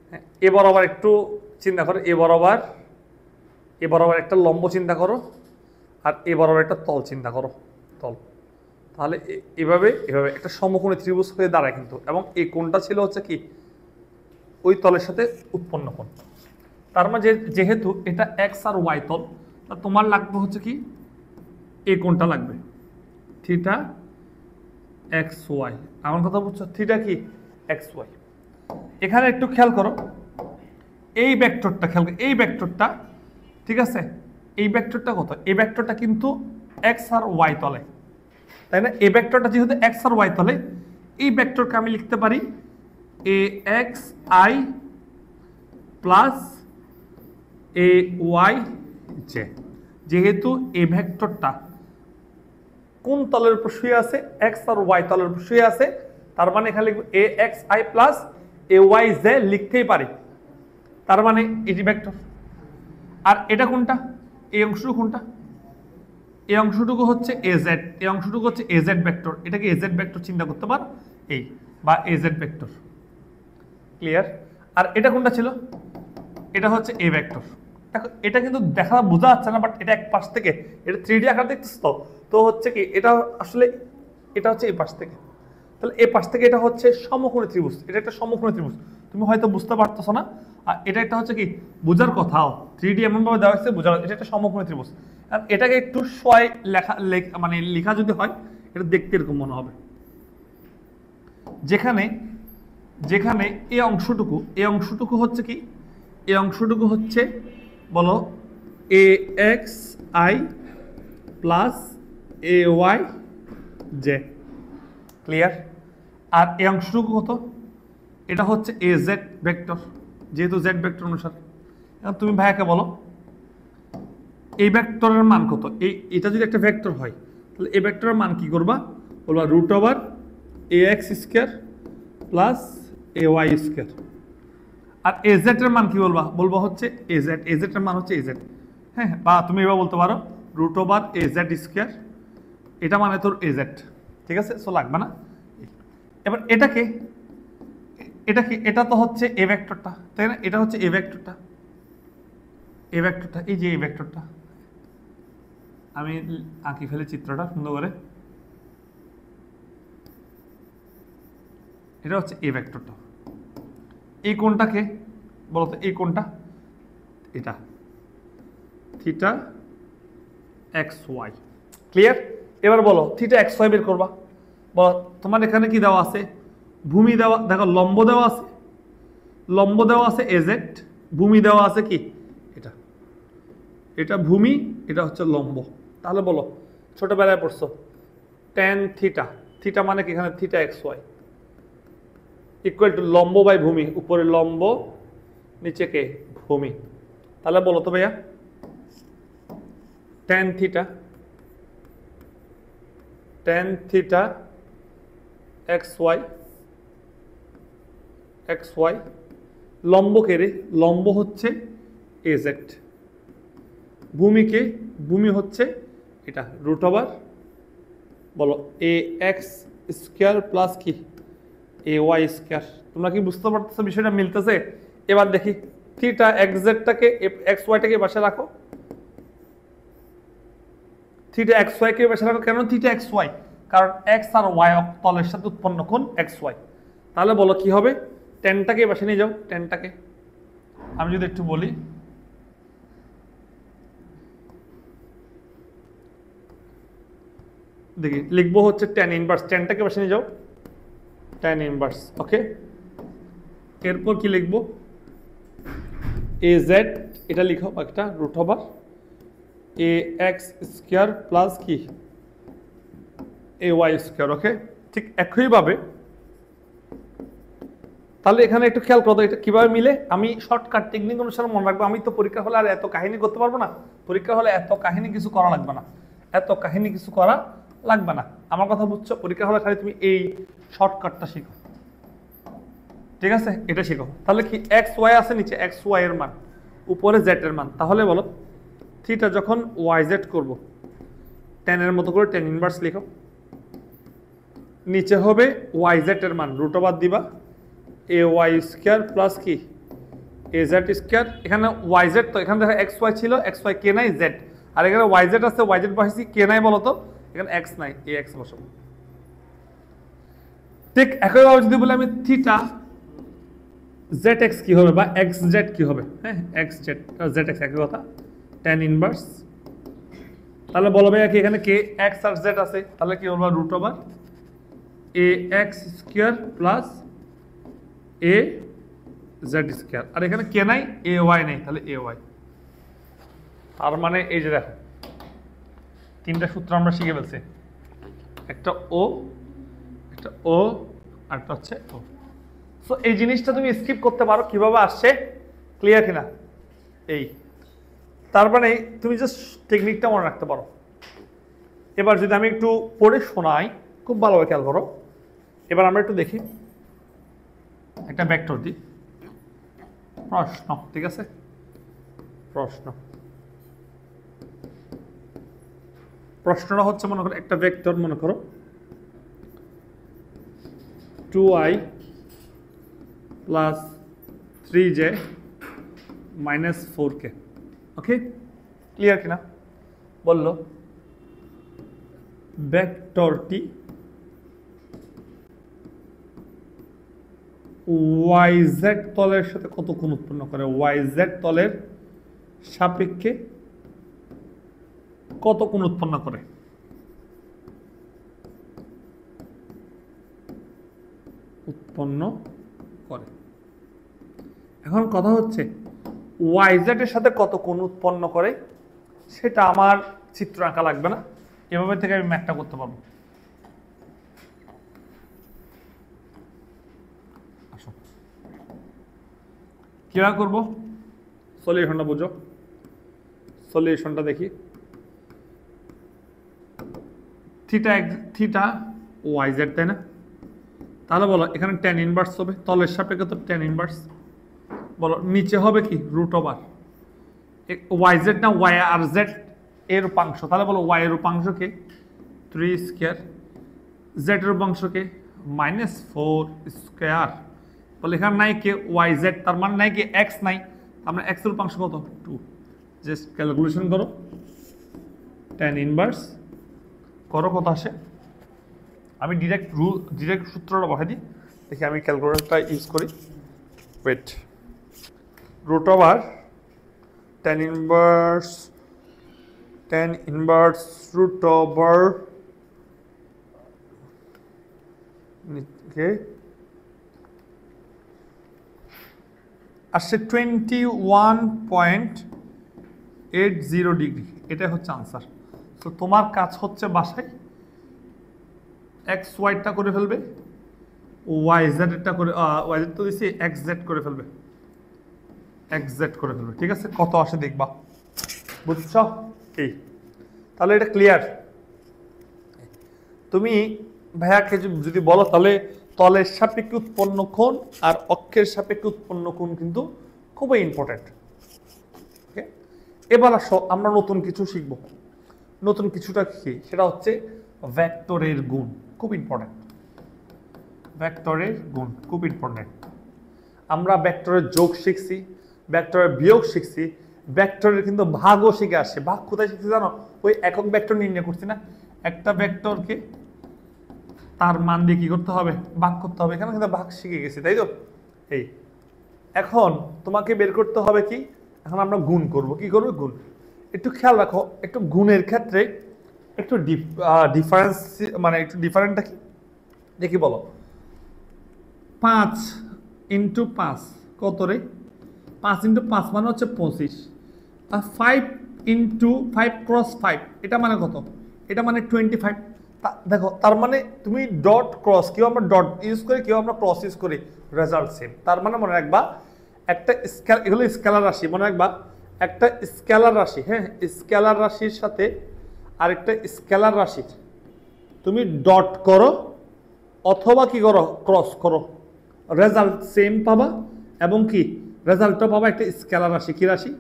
হ্যাঁ, এ বরাবর একটু চিন্তা করো, এ বরাবর একটা লম্ব চিন্তা করো, আর এ বরাবর একটা তল চিন্তা করো, তল। তাহলে এভাবে একটা সমকোণী ত্রিভুজ হয়ে দাঁড়ায় কিন্তু, এবং এই কোণটা ছিল হচ্ছে কি ওই তলের সাথে উৎপন্ন কোণ। তার মানে যেহেতু এটা এক্স আর ওয়াই তল, তা তোমার লাগবে হচ্ছে কি এই কোণটা লাগবে থিটা এক্স ওয়াই। আমার কথা বুঝছো? থিটা কি এক্স ওয়াই। এখানে একটু খেয়াল করো, এই ভেক্টরটা খেয়াল করো, এই ভেক্টরটা ঠিক আছে, এই ভেক্টরটা কত? এই ভেক্টরটা কিন্তু এক্স আর ওয়াই তলে, তাই না? এই ভেক্টরটা যেহেতু এক্স আর ওয়াই তলে, এই ভেক্টরকে আমি লিখতে পারি A X I plus A Y J. যেহেতু এই ভেক্টরটা কোন তলের উপর শুয়ে আছে? এক্স আর ওয়াই তলের উপর শুয়ে আছে, তার মানে এখানে লিখব A X I plus A Y J, লিখতেই পারি। তার মানে এটি ভেক্টর। আর এটা কোনটা? এই অংশটুকু কোনটা? এই অংশটুকু হচ্ছে এজেড, এই অংশটুকু হচ্ছে এজেড ভেক্টর। এটাকে এজেড ভেক্টর চিন্তা করতে পারো, এই বা এজেড ভেক্টর। ক্লিয়ার? আর এটা কোনটা ছিল? এটা হচ্ছে এ ভেক্টর। দেখো এটা কিন্তু দেখা বোঝা যাচ্ছে না, বাট এটা এক পাশ থেকে, এটা 3D আকার দেখতেছ তো, তো হচ্ছে কি এটা আসলে এটা হচ্ছে এই পাশ থেকে, তাহলে এই পাশ থেকে এটা হচ্ছে সমকোণী ত্রিভুজ। এটা একটা সমকোণী ত্রিভুজ, তুমি হয়তো বুঝতে পারতেছো না। আর এটা একটা হচ্ছে কি বোঝার কথাও, 3D এমনভাবে দেওয়া হয়েছে বোঝার, এটা একটা সমকোণী ত্রিভুজ। আর এটাকে একটু সয় মানে লেখা যদি হয়, এটা দেখতে এরকম মনে হবে। যেখানে যেখানে এই অংশটুকু হচ্ছে কি, এই অংশটুকু হচ্ছে বলো A X I plus A Y J. Clear? আর এই অংশটুকু কত? এটা হচ্ছে এ জেড ভেক্টর, যেহেতু জেড ভেক্টর অনুসারে। এখন তুমি ভাইয়াকে বলো এই ভেক্টরের মান কত? এটা যদি একটা ভেক্টর হয়, তাহলে এই ভেক্টরের মান কি করবা? বলবা root over A X square plus A Y square. R AZ এর মান কি বলবা? বলবা হচ্ছে এজেড, এজেড এর মান হচ্ছে এজেড। হ্যাঁ, বা তুমি এবার বলতে পারো রুট ওভার এজেড স্কোয়ার, এটা মানে তোর এজেড। ঠিক আছে, সো লাগবে না। এবার এটাকে এটা তো হচ্ছে এ ভেক্টরটা, তাই না? এটা হচ্ছে এ ভেক্টরটা, এ ভেক্টরটা, এই যে এই ভেক্টরটা আমি আঁকি ফেলে চিত্রটা সুন্দর করে। এটা হচ্ছে এ ভেক্টরটা। এই কোণটাকে বলো তো, এই কোণটা এটা থিটা এক্স ওয়াই। ক্লিয়ার? এবার বলো থিটা এক্স ওয়াই বের করবা। বলো তোমার এখানে কি দেওয়া আছে? ভূমি দেওয়া, দেখো লম্ব দেওয়া আছে, লম্ব দেওয়া আছে এজেড, ভূমি দেওয়া আছে কি এটা, এটা ভূমি, এটা হচ্ছে লম্ব। তাহলে বলো ছোটবেলায় পড়ছো ট্যান থিটা, থিটা মানে কি এখানে theta X Y equal to লম্ব বাই ভূমি, উপরে লম্ব নিচে কে ভূমি। তাহলে বলো তো ভাইয়া ট্যান থিটা এক্স ওয়াই লম্ব কে রে? লম্ব হচ্ছে এজেড, ভূমিকে, ভূমি হচ্ছে এটা রুট ওভার বলো এ এক্স স্কোয়ার প্লাস কি এ ওয়াই স্কোয়ার। তোমরা কি বুঝতে পারতেছো বিষয়টা মিলতেছে? এবার দেখি থিটা এক্সজেডটাকে এক্স ওয়াইটাকে পাশে রাখো, থিটা এক্স ওয়াইকে পাশে রাখো। কেন থিটা এক্স ওয়াই? কারণ এক্স আর ওয়াই তলের সাথে উৎপন্ন কোণ এক্স ওয়াই। তাহলে বলো কি হবে? টেনটাকে পাশে নিয়ে যাও, টেনটাকে আমি যদি একটু বলি, দেখি লিখবো হচ্ছে ট্যান ইনভার্স, টেনটাকে পাশে নিয়ে যাও, ট্যান ইনভার্স। ওকে, এরপর কি লিখবো? এ জেড, এটা লিখো একটা root over A X square plus কি এ ওয়াই স্কোয়ার। ওকে, ঠিক একইভাবে তাহলে এখানে একটু খেয়াল করো এটা কিভাবে মিলে। আমি শর্টকাট টেকনিক অনুসারে মনে রাখবো। আমি তো পরীক্ষা হলে আর এত কাহিনী করতে পারবো না, পরীক্ষা হলে এত কাহিনী কিছু করা লাগবে না, এত কাহিনী কিছু করা লাগবে না। আমার কথা বুঝছো? পরীক্ষা হলে খালি তুমি এই শর্টকাটটা শিখো, ঠিক আছে? এটা শিখো। তাহলে কি এক্স ওয়াই আছে নিচে এক্স ওয়াই এর মান, উপরে জেড এর মান। তাহলে বলো থিটা যখন ওয়াই জেড করবো, টেনের মতো করে টেন ইনভার্স লিখো, নিচে হবে ওয়াই জেড এর মান রুট ওভার দিবা এ ওয়াই স্কোয়ার প্লাস কি এ জেড স্কোয়ার। এখানে ওয়াই জেড তো এখানে দেখো এক্স ওয়াই ছিল, এক্স ওয়াই কে নাই জেড, আর এখানে ওয়াই জেড আছে, ওয়াই জেড বসাইছি, কে নাই বলো তো? এখানে এক্স নাই, এ এক্স বসাবো। ঠিক একইভাবে যদি বলি আমি থিটা জেড এক্স কি হবে বা এক্স জেড কি হবে? হ্যাঁ, এক্স জেড জেড এক্স একই কথা, tan ইনভার্স। তাহলে বলো ভাইয়া কি এখানে কে এক্স আর জেড আছে, তাহলে কি হবে root over A X square plus A Z square. আর এখানে কে নাই, এ ওয়াই নেই, তাহলে এ ওয়াই। তার মানে এই যে দেখো তিনটা সূত্র আমরা শিখে ফেলছি, একটা ও, একটা ও, আর একটা হচ্ছে ও। সো এই জিনিসটা তুমি স্কিপ করতে পারো, কিভাবে আসছে, ক্লিয়ার কিনা? এই তার মানে তুমি জাস্ট টেকনিকটা মনে রাখতে পারো। এবার যদি আমি একটু পড়ে শোনাই, খুব ভালোভাবে খেয়াল করো। এবার আমরা একটু দেখি একটা ভেক্টর দিই, প্রশ্ন, ঠিক আছে? প্রশ্ন, প্রশ্নটা হচ্ছে মনে করো একটা ভেক্টর, মনে করো 2i plus 3j minus 4k। ওকে, ক্লিয়ার কিনা? বললো ভেক্টরটি yz তলের সাথে কত কোণ উৎপন্ন করে, yz তলের সাপেক্ষে কত কোণ উৎপন্ন করে। উৎপন্ন করে। এখন কথা হচ্ছে yz এর সাথে কত কোণ উৎপন্ন করে সেটা আমার চিত্র আঁকা লাগবে না, এভাবে থেকে আমি ম্যাথটা করতে পারবো। আসো কিভাবে করবো, সলিউশনটা বুঝো, সলিউশনটা দেখি। থিটা yz, তাই না? তাহলে বলো এখানে tan ইনভার্স হবে, তলের সাপেক্ষে তো tan ইনভার্স। বলো নিচে হবে কি রুট ওভার yz না y আর z এর উপাংশ, তাহলে বলো y এর উপাংশ কে 3 স্কয়ার, z এর উপাংশ কে -4 স্কয়ার। বলে এখানে নাই কে yz, তার মানে নাই কি x নাই, আমরা x এর উপাংশ কত 2। জাস্ট ক্যালকুলেশন করো, tan ইনভার্স করো, কত আসে। আমি ডিরেক্ট সূত্রটা বসাই দিই, দেখি আমি ক্যালকুলেটরটা ইউজ করি। Wait, root over tan inverse root over আসছে 21.80 ডিগ্রি, এটা হচ্ছে আনসার। তো তোমার কাজ হচ্ছে বাসায় এক্স ওয়াইটা করে ফেলবে, yz এটা করে yz তো দিছি, xz করে ফেলবে, xz করে ফেলবে, ঠিক আছে? কত আসে দেখবা, বুঝছো? এই তাহলে এটা ক্লিয়ার। তুমি ভাইয়াকে যদি বলো তাহলে তলের সাপেক্ষে উৎপন্ন কোণ আর অক্ষের সাপেক্ষে উৎপন্ন কোণ কিন্তু খুবই ইম্পর্টেন্ট। ওকে, এবার আসো আমরা নতুন কিছু শিখব। নতুন কিছুটা কি, সেটা হচ্ছে ভেক্টরের গুণ, খুব ইম্পর্টেন্ট। ভেক্টরের গুণ খুব ইম্পর্টেন্ট। আমরা ভেক্টরের যোগ শিখছি, ভেক্টরের বিয়োগ শিখছি, ভেক্টরের কিন্তু ভাগও শিখে আসছে। ভাগ কোথায় শিখছি জানো? ওই একক ভেক্টর নির্ণয় করছি না, একটা ভেক্টরকে তার মান দিয়ে কি করতে হবে, ভাগ করতে হবে। এখানে কিন্তু ভাগ শিখে গেছি, তাই তো? এই এখন তোমাকে বের করতে হবে কি, এখন আমরা গুণ করব। কি করবো? গুণ। একটু খেয়াল রাখো, একটু গুণের ক্ষেত্রে একটু ডিফারেন্স, মানে একটু ডিফারেন্টটা কি দেখি, বলো 5 × 5 কত রে? 5 × 5 মানে হচ্ছে 25, আর 5 × 5 × 5 এটা মানে কত? এটা মানে 25। দেখো তার মানে তুমি ডট ক্রস, কেউ আমরা ডট ইউজ করি, কেউ আমরা ক্রস ইউজ করি, রেজাল্ট সেম। তার মানে মনে রাখবা একটা স্কেল, এগুলো স্কেলার রাশি, মনে রাখবা একটা স্কেলার রাশি, হ্যাঁ, স্কেলার রাশির সাথে আরেকটা স্কেলার রাশির তুমি ডট করো অথবা কি করো, ক্রস করো, রেজাল্ট সেম পাবা। এবং কি রেজাল্টটা পাবা একটা স্কেলার রাশি। কি রাশি?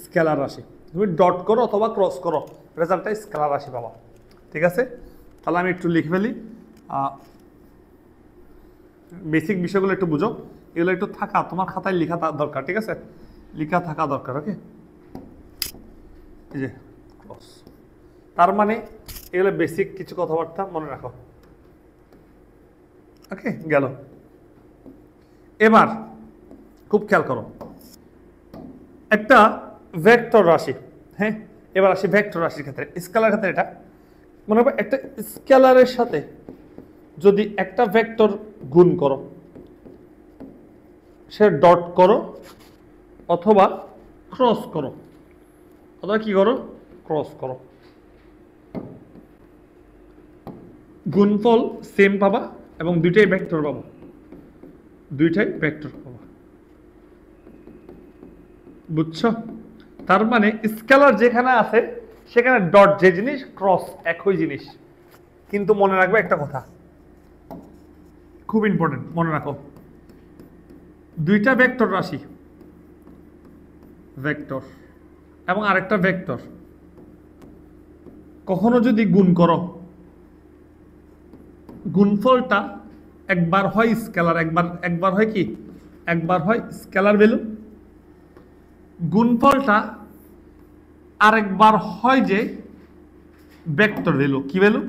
স্কেলার রাশি। তুমি ডট করো অথবা ক্রস করো, রেজাল্টটা স্কেলার রাশি পাবা, ঠিক আছে? তাহলে আমি একটু লিখে ফেলি, বেসিক বিষয়গুলো একটু বুঝো, এগুলো একটু থাকা তোমার খাতায় লেখা দরকার, ঠিক আছে? লেখা থাকা দরকার। ওকে, এই যে ক্রস, তার মানে এগুলো বেসিক কিছু কথাবার্তা মনে রাখো। ওকে, গেল। এবার খুব খেয়াল করো, একটা ভেক্টর রাশি, হ্যাঁ এবার আসি ভেক্টর রাশির ক্ষেত্রে, স্কেলার ক্ষেত্রে এটা মনে হবে একটা স্কেলারের সাথে যদি একটা ভেক্টর গুণ করো, সে ডট করো অথবা ক্রস করো, অথবা কি করো ক্রস করো, গুণফল সেম পাবা এবং দুইটাই ভেক্টর পাবো, দুইটাই ভেক্টর পাবা। বুঝছো? তার মানে স্কেলার যেখানে আছে সেখানে ডট যে জিনিস, ক্রস একই জিনিস। কিন্তু মনে রাখবে একটা কথা, খুব ইম্পর্টেন্ট, মনে রাখো, দুইটা ভেক্টর রাশি, ভেক্টর এবং আরেকটা ভেক্টর কখনো যদি গুণ করো, গুণফলটা একবার হয় স্কেলার, একবার হয় কি, একবার হয় স্কেলার ভ্যালু, গুণফলটা আরেকবার হয় যে ভেক্টর ভ্যালু। কি ভ্যালু?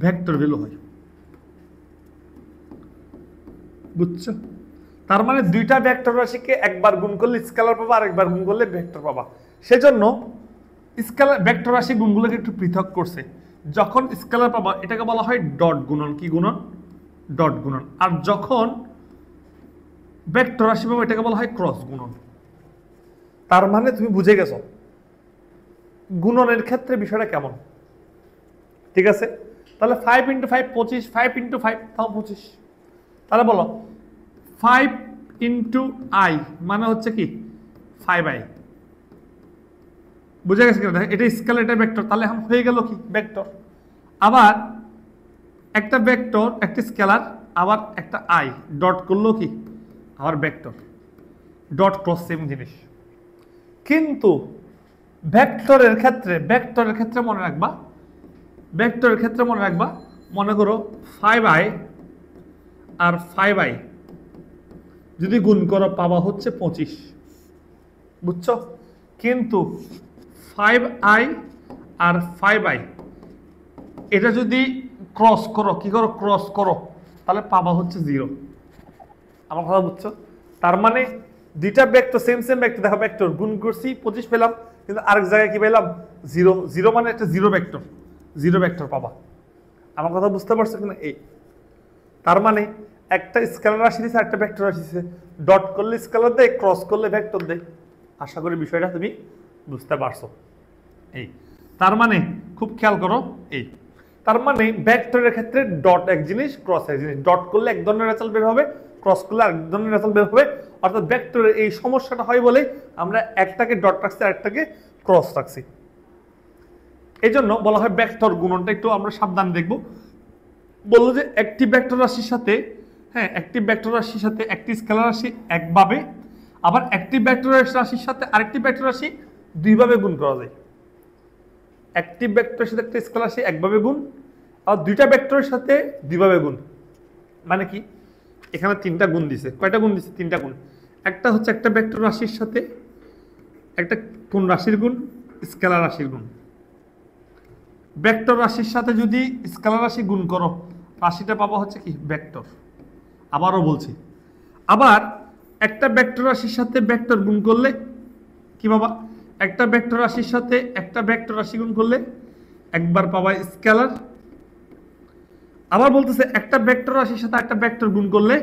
ভেক্টর ভ্যালু হয়। বুঝছো? তার মানে দুইটা ভেক্টর রাশিকে একবার গুণ করলে স্কেলার পাবা, আরেকবার গুণ করলে ভেক্টর পাবা। সেজন্য স্কেলার ভেক্টর রাশি গুণগুলোকে একটু পৃথক করছে। যখন স্কেলার পাবা এটাকে বলা হয় ডট গুণন। কি গুণন? ডট গুণন। আর যখন ভেক্টর রাশি পাবো এটাকে বলা হয় ক্রস গুণন। তার মানে তুমি বুঝে গেছো গুণনের ক্ষেত্রে বিষয়টা কেমন। ঠিক আছে? তাহলে 5 × 5 25, 5 × 5 তাও 25। তাহলে বলো 5 × I মানে হচ্ছে কি 5I। বুঝে গেছে কিনা? এটা স্কেলার, এটা ভেক্টর, তাহলে এখন হয়ে গেল কি ভেক্টর। আবার একটা ভেক্টর, একটা স্কেলার, আবার একটা আই ডট করলো কি আবার ভেক্টর। ডট ক্রস সেম জিনিস। কিন্তু ভেক্টরের ক্ষেত্রে মনে রাখবা, ভেক্টরের ক্ষেত্রে মনে রাখবা, মনে করো 5I আর 5I যদি গুণ করো পাবা হচ্ছে 25। বুঝছো? কিন্তু 5I আর 5I এটা যদি ক্রস করো, কি করো ক্রস করো, তাহলে পাবা হচ্ছে 0। আমার কথা বুঝছো? তার মানে দুইটা ভেক্টর সেম ভেক্টর, দেখো ভেক্টর গুণ করছি 25 পেলাম, কিন্তু আরেক জায়গায় কি পেলাম 0। 0 মানে একটা জিরো ভেক্টর পাবা। আমার কথা বুঝতে পারছো কিনা? এই তার মানে একটা স্কেলার রাশি দিছে, একটা ভেক্টর রাশি দিছে, ডট করলে স্কেলার দেয়, ক্রস করলে ভেক্টর দেয়। আশা করি বিষয়টা তুমি বুঝতে পারছো। এই তার মানে খুব খেয়াল করো, এই তার মানে ভেক্টরের ক্ষেত্রে ডট এক জিনিস, ক্রস এক জিনিস। ডট করলে এক ধরনের রেজাল্ট বের হবে, ক্রস করলে আরেক ধরনের রেজাল্ট বের হবে। অর্থাৎ ভেক্টরের এই সমস্যাটা হয় বলে আমরা একটাকে ডট রাখছি আর একটাকে ক্রস রাখছি। এই জন্য বলা হয় ভেক্টর গুণনটা একটু আমরা সাবধান দেখব। বললো যে একটি ভেক্টর রাশির সাথে, হ্যাঁ একটি ভেক্টর রাশির সাথে একটি স্কেলার রাশি একভাবে, আবার একটি ভেক্টর রাশির সাথে আরেকটি ভেক্টর রাশি দুইভাবে গুণ করা যায়। একটি ভেক্টরের সাথে একটা স্কেলার রাশি একভাবে গুণ, আর দুইটা ভেক্টরের সাথে দুইভাবে গুণ। মানে কি? এখানে তিনটা গুণ দিছে। কয়টা গুণ দিছে? তিনটা গুণ। একটা হচ্ছে একটা ভেক্টর রাশির সাথে একটা কোন রাশির গুণ? স্কেলার রাশির গুণ। ভেক্টর রাশির সাথে যদি স্কেলার রাশি গুণ করো, রাশিটা পাবা হচ্ছে কি ভেক্টর। আবারও বলছি, আবার একটা ভেক্টর রাশির সাথে ভেক্টর গুণ করলে কি পাবা? একটা ভেক্টর রাশির সাথে একটা ভেক্টর রাশি গুণ করলে একবার পাবা স্কেলার। আবার বলতেছে একটা ভেক্টর রাশির সাথে একটা ভেক্টর গুণ করলে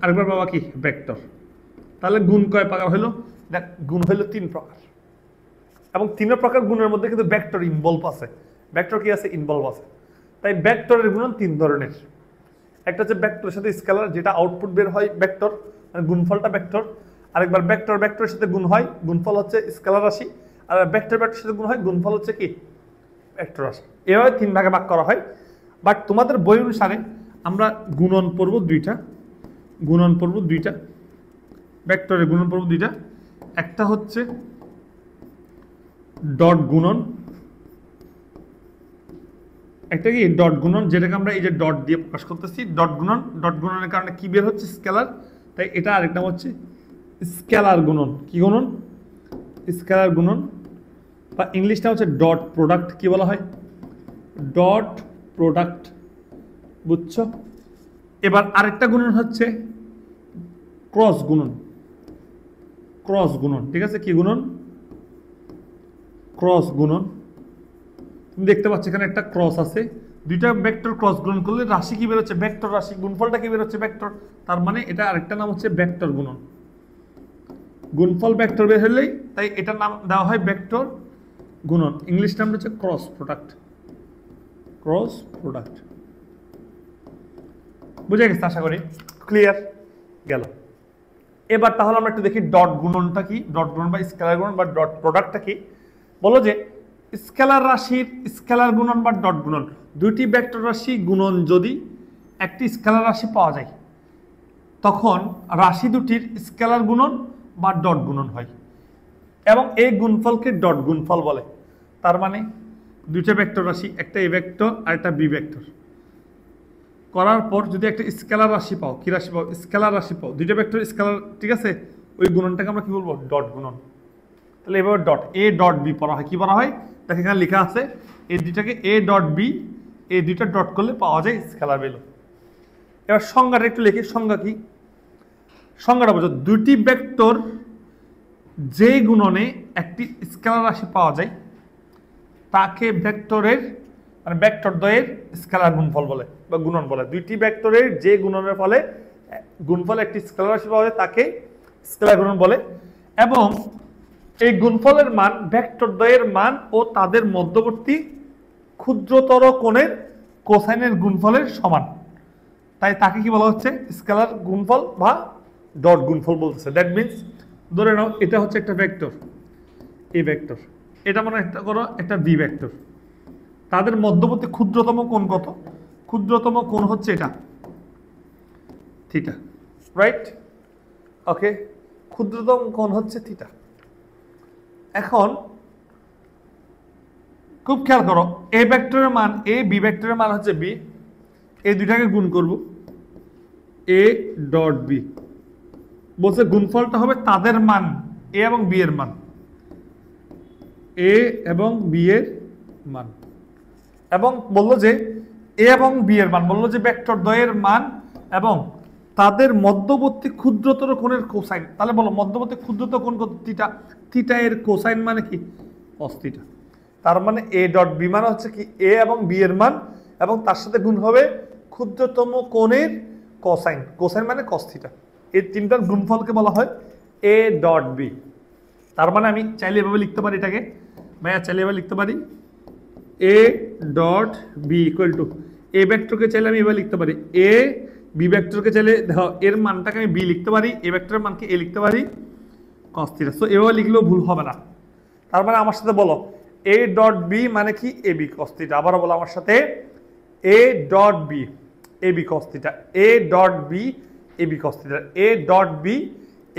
আরেকবার পাবা কি ভেক্টর। তাহলে গুণ কয় প্রকার হলো? দেখ, গুণ হলো 3 প্রকার, এবং 3 প্রকার গুণের মধ্যে কিন্তু ভেক্টর ইনভলভ আছে। ভেক্টর কি আছে? ইনভলভ আছে। তাই ভেক্টরের গুণন 3 ধরনের। একটা হচ্ছে ভেক্টরের সাথে স্কেলার, যেটা আউটপুট বের হয় ভেক্টর, মানে গুণফলটা ভেক্টর। আরেকবার ভেক্টরের সাথে গুণ হয়, গুণফল হচ্ছে স্কেলার রাশি। আর ভেক্টরের সাথে গুণ হয়, গুণফল হচ্ছে কি ভেক্টর রাশি। এভাবে 3 ভাগে ভাগ করা হয়। বাট তোমাদের বই অনুসারে আমরা গুণন পড়ব দুইটা, ভেক্টরের গুণন পড়ব দুইটা। একটা হচ্ছে ডট গুণন, একটা কি ডট গুণন, যেটাকে আমরা এই যে ডট দিয়ে প্রকাশ করতেছি ডট গুণন। ডট গুণনের কারণে কি বের হচ্ছে? স্কেলার। তাই এটা আরেকটা হচ্ছে স্কেলার গুণন। কি গুণন? স্কেলার গুণন, বা ইংলিশটা হচ্ছে ডট প্রোডাক্ট। কি বলা হয়? Dot product. বুঝছো? এবার আরেকটা গুণন হচ্ছে ক্রস গুণন, ক্রস গুণন, ঠিক আছে? কি গুণন? ক্রস গুণন। তুমি দেখতে পাচ্ছ এখানে একটা ক্রস আছে, দুইটা ভেক্টর ক্রস গুণন করলে রাশি কি বের হচ্ছে? ভেক্টর রাশি। গুণফলটা কি বের হচ্ছে? ভেক্টর। তার মানে এটা আরেকটা নাম হচ্ছে ভেক্টর গুণন। গুণফল ভেক্টর বের হলেই তাই এটার নাম দেওয়া হয় ভেক্টর গুণন। ইংলিশ নাম হচ্ছে ক্রস প্রোডাক্ট। Cross product. বুঝে গেছে আশা করি? ক্লিয়ার গেল। এবার তাহলে আমরা একটু দেখি ডট গুণনটা কি, ডট গুণন বা স্কেলার গুণন বা ডট প্রোডাক্টটা কি। বলো যে স্কেলার রাশির স্কেলার গুণন বা ডট গুণন, দুইটি ভেক্টর রাশি গুণন যদি একটি স্কেলার রাশি পাওয়া যায় তখন রাশি দুটির স্কেলার গুণন বা ডট গুণন হয় এবং এই গুণফলকে ডট গুণফল বলে। তার মানে দুইটা ভেক্টর রাশি, একটা এ ভেক্টর আর একটা বি ভেক্টর, করার পর যদি একটা স্কেলার রাশি পাও, কি রাশি পাও? স্কেলার রাশি পাও, দুইটা ভেক্টর স্কেলার, ঠিক আছে? ওই গুণনটাকে আমরা কি বলবো? ডট গুণন। তাহলে এভাবে ডট এ ডট বি পড়া হয়। কি পড়া হয়? দেখো এখানে লেখা আছে এই দুইটাকে এ ডট বি, এই দুইটা ডট করলে পাওয়া যায় স্কেলার ভ্যালু। এবার সংজ্ঞাটা একটু লিখি। সংজ্ঞা কি? সংজ্ঞাটা বোঝো, দুটি ভেক্টর যে গুণনে একটি স্কেলার রাশি পাওয়া যায় তাকে ভেক্টরের মানে ভেক্টর দ্বয়ের স্কেলার গুণফল বলে বা গুণন বলে। দুইটি ভেক্টরের যে গুণনের ফলে গুণফলে একটি স্কেলার রাশি পাওয়া যায় তাকে স্কেলার গুণন বলে এবং এই গুণফলের মান ভেক্টর দ্বয়ের মান ও তাদের মধ্যবর্তী ক্ষুদ্রতর কোণের কোসাইনের গুণফলের সমান। তাই তাকে কি বলা হচ্ছে? স্কেলার গুণফল বা ডট গুণফল বলতেছে। দ্যাট মিনস ধরে নাও এটা হচ্ছে একটা ভেক্টর, এই ভেক্টর, এটা মনে একটা করো একটা বি ভেক্টর, তাদের মধ্যবর্তী ক্ষুদ্রতম কোণ কত? ক্ষুদ্রতম কোণ হচ্ছে এটা থিটা, রাইট? ওকে, ক্ষুদ্রতম কোণ হচ্ছে থিটা। এখন খুব খেয়াল করো, এ ভেক্টরের মান এ, বি ভেক্টরের মান হচ্ছে বি, এই দুইটাকে গুণ করব এ ডট বি। বলছে গুণফলটা হবে তাদের মান এ এবং বি এর মান, এ এবং বি এর মান, এবং বললো যে এ এবং বি এর মান, বললো যে ভেক্টর দ্বয়ের মান এবং তাদের মধ্যবর্তী ক্ষুদ্রতর কোণের কোসাইন। তাহলে বলো মধ্যবর্তী ক্ষুদ্রতর কোণ কত? থিটা। থিটা এর কোসাইন মানে কি? cos theta. তার মানে এ ডট বি মানে হচ্ছে কি? এ এবং বি এর মান এবং তার সাথে গুণ হবে ক্ষুদ্রতম কোণের কোসাইন। কোসাইন মানে cos থিটা। এই তিনটার গুণফলকে বলা হয় এ ডট বি। তার মানে আমি চাইলে এভাবে লিখতে পারি এটাকে, ভাইয়া চাইলে এভাবে লিখতে পারি A dot B equal to, A ভেক্টরকে চাইলে আমি এভাবে লিখতে পারি এ, বি ভেক্টরকে চাইলে দেখো এর মানটাকে আমি বি লিখতে পারি, এ ভেক্টরের মানকে এ লিখতে পারি cos থিটা। সো এভাবে লিখলেও ভুল হবে না। তার মানে আমার সাথে বলো এ ডট বি মানে কি? A B cos theta. আবারও বলো আমার সাথে A dot B A B cos theta, A dot B A B cos theta, A dot B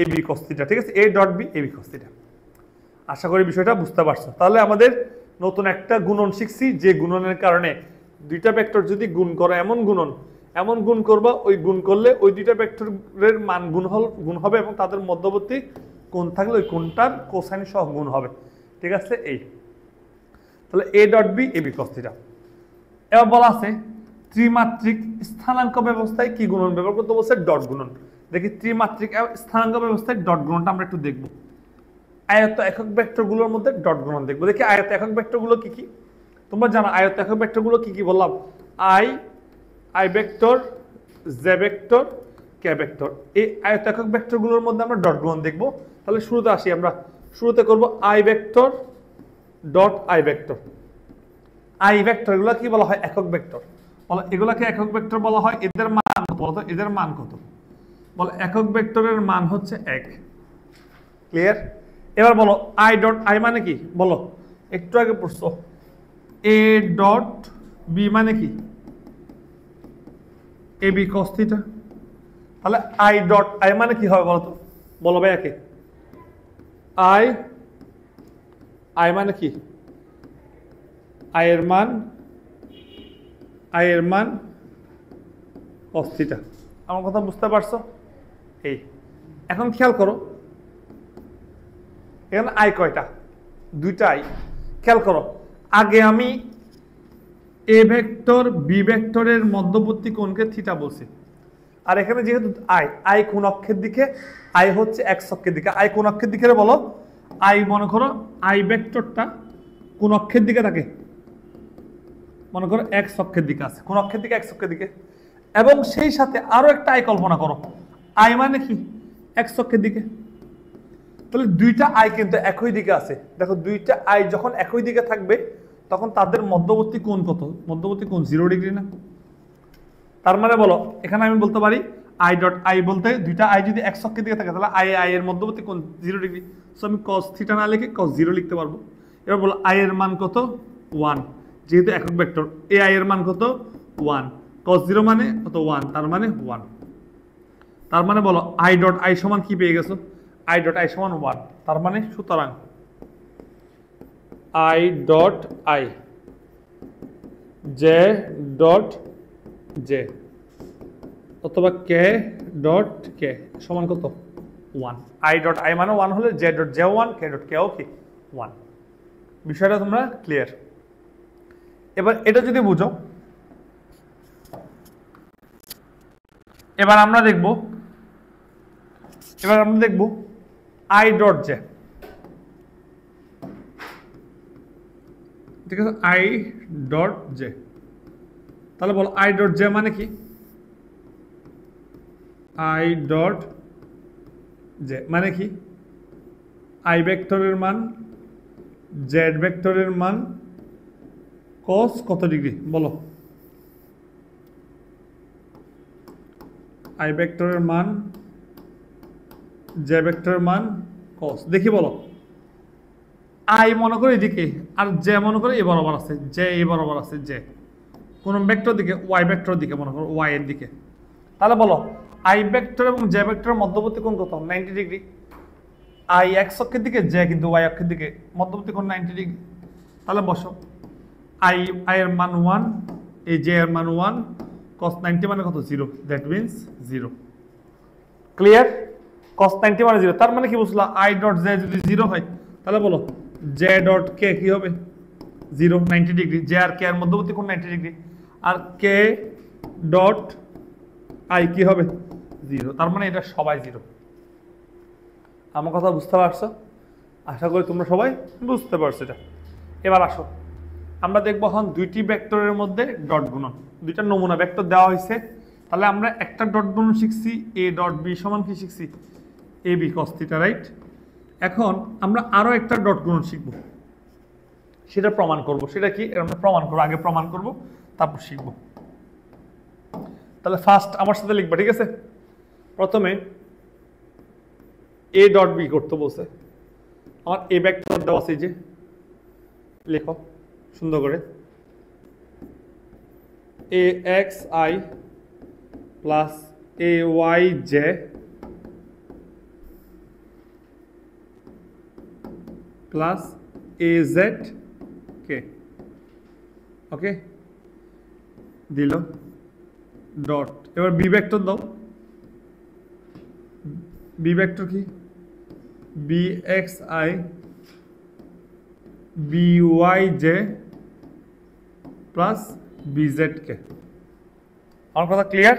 A B cos theta, ঠিক আছে? A dot B A B cos theta. আশা করি বিষয়টা বুঝতে পারছো। তাহলে আমাদের নতুন একটা গুণন শিখছি, যে গুণনের কারণে দুইটা ভেক্টর যদি গুণ করে এমন গুণন, এমন গুণ করবা ওই গুণ করলে ওই দুইটা ভেক্টরের মান গুণ হবে এবং তাদের মধ্যবর্তী কোণ থাকলে ওই কোণটার কোসাইন সহ গুণ হবে, ঠিক আছে? এই তাহলে A dot B A B cos থিটা। এবার বলা আছে ত্রিমাত্রিক স্থানাঙ্ক ব্যবস্থায় কি গুণন ব্যবহার করতে বলছে? ডট গুণন। দেখি ত্রিমাত্রিক স্থানাঙ্ক ব্যবস্থায় ডট গুণনটা আমরা একটু দেখব। আয়ত একক ভেক্টরগুলোর মধ্যে ডট গুণন দেখবো। দেখি আয়ত একক ভেক্টরগুলো কি কি। তোমরা জানো আয়ত একক ভেক্টরগুলো কি কি বললাম? I vector, J vector, K vector. এই আয়ত একক ভেক্টরগুলোর মধ্যে আমরা ডট গুণন দেখবো। তাহলে শুরুতে আসি, আমরা শুরুতে করব I vector dot I vector. I vector এগুলো কি বলা হয়? একক ভেক্টর। বলো এগুলাকে একক ভেক্টর বলা হয়। এদের মান কত বলো তো? এদের মান কত? বলো একক ভেক্টরের মান হচ্ছে 1। ক্লিয়ার? এবার বলো আই ডট আই মানে কি? বলো একটু আগে পড়ছো এ ডট বি মানে কি? A B cos theta. তাহলে আই ডট আই মানে কি হবে বলো তো? বলো ভাইয়াকে। আই মানে কি? আই এর মান cos থিটা। আমার কথা বুঝতে পারছো? এই এখন খেয়াল করো এখানে আই কয়টা? দুইটা আই। খেয়াল করো আগে আমি এ ভেক্টর বি ভেক্টরের মধ্যবর্তী কোণকে থিটা বলছি, আর এখানে যেহেতু আই কোন অক্ষের দিকে, আই হচ্ছে এক্স অক্ষের দিকে। আই কোন অক্ষের দিকে বলো? আই মনে করো আই ভেক্টরটা কোন অক্ষের দিকে থাকে? মনে করো এক্স অক্ষের দিকে আছে। কোন অক্ষের দিকে? এক্স অক্ষের দিকে। এবং সেই সাথে আরো একটা আই কল্পনা করো, আই মানে কি এক্স অক্ষের দিকে। তাহলে দুইটা আই কিন্তু একই দিকে আছে। দেখো দুইটা আই যখন একই দিকে থাকবে তখন তাদের মধ্যবর্তী কোণ কত? মধ্যবর্তী কোণ 0 ডিগ্রি না? তার মানে বলো এখানে আমি বলতে পারি আই ডট আই বলতে দুইটা আই যদি এক্স অক্ষের দিকে থাকে তাহলে আই আই এর মধ্যবর্তী কোণ 0 ডিগ্রি। সো আমি cos থিটা না লিখে cos 0 লিখতে পারবো। এবার বলো আই এর মান কত? 1, যেহেতু একক ভেক্টর। এ আই এর মান কত? 1, cos 0 মানে কত? 1, তার মানে 1। তার মানে বলো আই ডট আই সমান কি পেয়ে গেছো? আই ডট আই সমান 1। তার মানে সুতরাং I dot I J dot J অথবা কে ডট কে সমান কত? 1। আই ডট আই মানে 1 হলে জে ডট জে 1, কে ডট কেও কি 1। বিষয়টা তোমরা ক্লিয়ার? এবার এটা যদি বুঝো, এবার আমরা দেখব আই ডট জে। ঠিক আছে, আই ডট জে। তাহলে বলো আই ডট জে মানে কি? আই ডট জে মানে কি? আই ভেক্টরের মান জেড ভেক্টরের মান cos কত ডিগ্রি বলো? আই ভেক্টরের মান জে ভেক্টরের মান cos। দেখি বলো, আই মনে করো এদিকে আর জে মনে করো এ বরাবর আছে, জে এ বরাবর আছে, জে কোন ভেক্টর দিকে? ওয়াই ভেক্টর দিকে, মনে করো ওয়াই এর দিকে। তাহলে বলো আই ভেক্টর এবং জে ভেক্টরের মধ্যবর্তী কোণ কত? 90 ডিগ্রি। আই এক্স অক্ষের দিকে, জে কিন্তু ওয়াই অক্ষের দিকে, মধ্যবর্তী কোণ 90 ডিগ্রি। তাহলে বসো আই এর মান 1, এই জে এর মান 1, cos 90 মানে কত? 0, দ্যাট মিন্স 0। ক্লিয়ার? cos 90 মানে 0। তার মানে কি বুঝলা? আই ডট জে যদি 0 হয় তাহলে বলো জে ডট কে কি হবে? 0, 90 ডিগ্রি। জে আর কে এর মধ্যবর্তী কোণ 90 ডিগ্রি। আর কে ডট আই কি হবে? 0। তার মানে এটা সবাই 0। আমার কথা বুঝতে পারছো? আশা করি তোমরা সবাই বুঝতে পারছো এটা। এবার আসো আমরা দেখবো এখন দুইটি ভেক্টরের মধ্যে ডট গুণন। দুইটা নমুনা ভেক্টর দেওয়া হয়েছে। তাহলে আমরা একটা ডট গুণন শিখছি, এ ডট বি সমান কি শিখছি? এ বি cos থিটা, রাইট? এখন আমরা আরো একটা ডট গুণন শিখবো, সেটা প্রমাণ করব। সেটা কি? আমরা প্রমাণ করবো, আগে প্রমাণ করব তারপর শিখবো। তাহলে ফার্স্ট আমার সাথে লিখবা, ঠিক আছে? প্রথমে এ ডট বি করতে বলছে। আমার এ ভেক্টর দেওয়া আছে, যে লেখো সুন্দর করে, A X I plus A Y J plus A Z K. Okay, দিল ডট। এবার বি ভেক্টর দাও। বি ভেক্টর কি? B X I B Y J plus B Z K. আমার কথা ক্লিয়ার?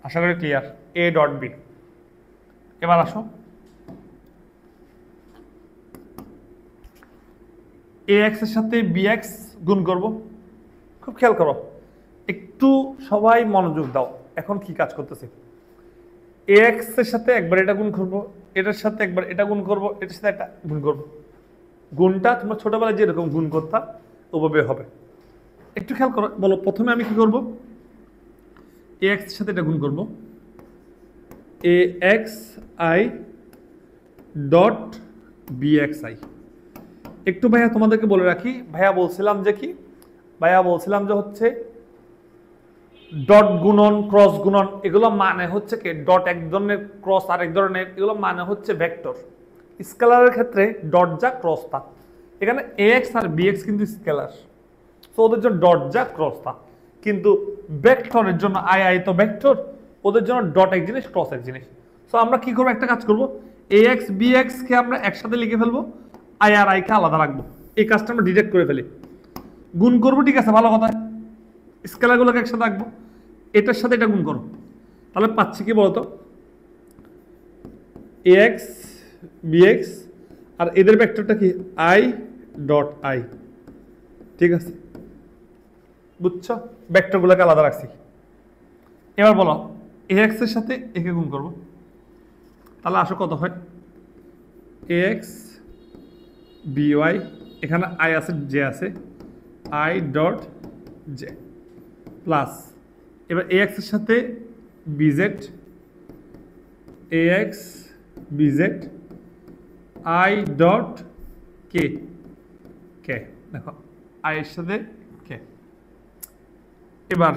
আশা করি ক্লিয়ার। এ ডট বি। এবার আসো এ x এর সাথে বি এক্স গুণ করবো। খুব খেয়াল করো, একটু সবাই মনোযোগ দাও। এখন কি কাজ করতেছে? এ এক্স এর সাথে একবার এটা গুণ করবো, এটার সাথে একবার এটা গুণ করবো, এটার সাথে একটা গুণ করবো। গুণটা তোমরা ছোটবেলায় যেরকম গুণ করতাম ওভাবে হবে। একটু খেয়াল করো, বলো প্রথমে আমি কি করব? এ এক্স এর সাথে এটা গুণ করবো, A X I dot B X I. একটু ভাইয়া তোমাদেরকে বলে রাখি, ভাইয়া বলছিলাম যে হচ্ছে ডট গুণন, ক্রস গুণন, এগুলো মানে হচ্ছে কি? ডট এক ধরনের, ক্রস আরেক ধরনের। এগুলো মানে হচ্ছে ভেক্টর। স্কেলারের ক্ষেত্রে ডট যা ক্রস তা। এখানে এ এক্স আর বি এক্স কিন্তু স্কেলার, তো ওদের জন্য ডট যা ক্রস তা। কিন্তু ভেক্টরের জন্য আই তো ভেক্টর, ওদের জন্য ডট এক জিনিস, ক্রস এক জিনিস। তো আমরা কি করবো? একটা কাজ করবো, এ এক্স বি এক্স কে আমরা একসাথে লিখে ফেলবো, আই আর আই কে আলাদা রাখবো। এই কাজটা আমরা ডিরেক্ট করে ফেলি। গুণ করবো, ঠিক আছে, ভালো কথা। স্কেলারগুলোকে একসাথে রাখবো, এটার সাথে এটা গুণ করো। তাহলে পাচ্ছি কি বলতো, ax bx আর এদের ভেক্টরটা কি i ডট i। ঠিক আছে, বুঝছো? ভেক্টরগুলোকে আলাদা রাখছি। এবার বলো ax এর সাথে একে গুণ করব, তাহলে আসো কত হয়, ax by, এখানে i আছে j আছে, i ডট j প্লাস, এবার ax এর সাথে bz, ax bz i dot k, k দেখো i এর সাথে k, এবার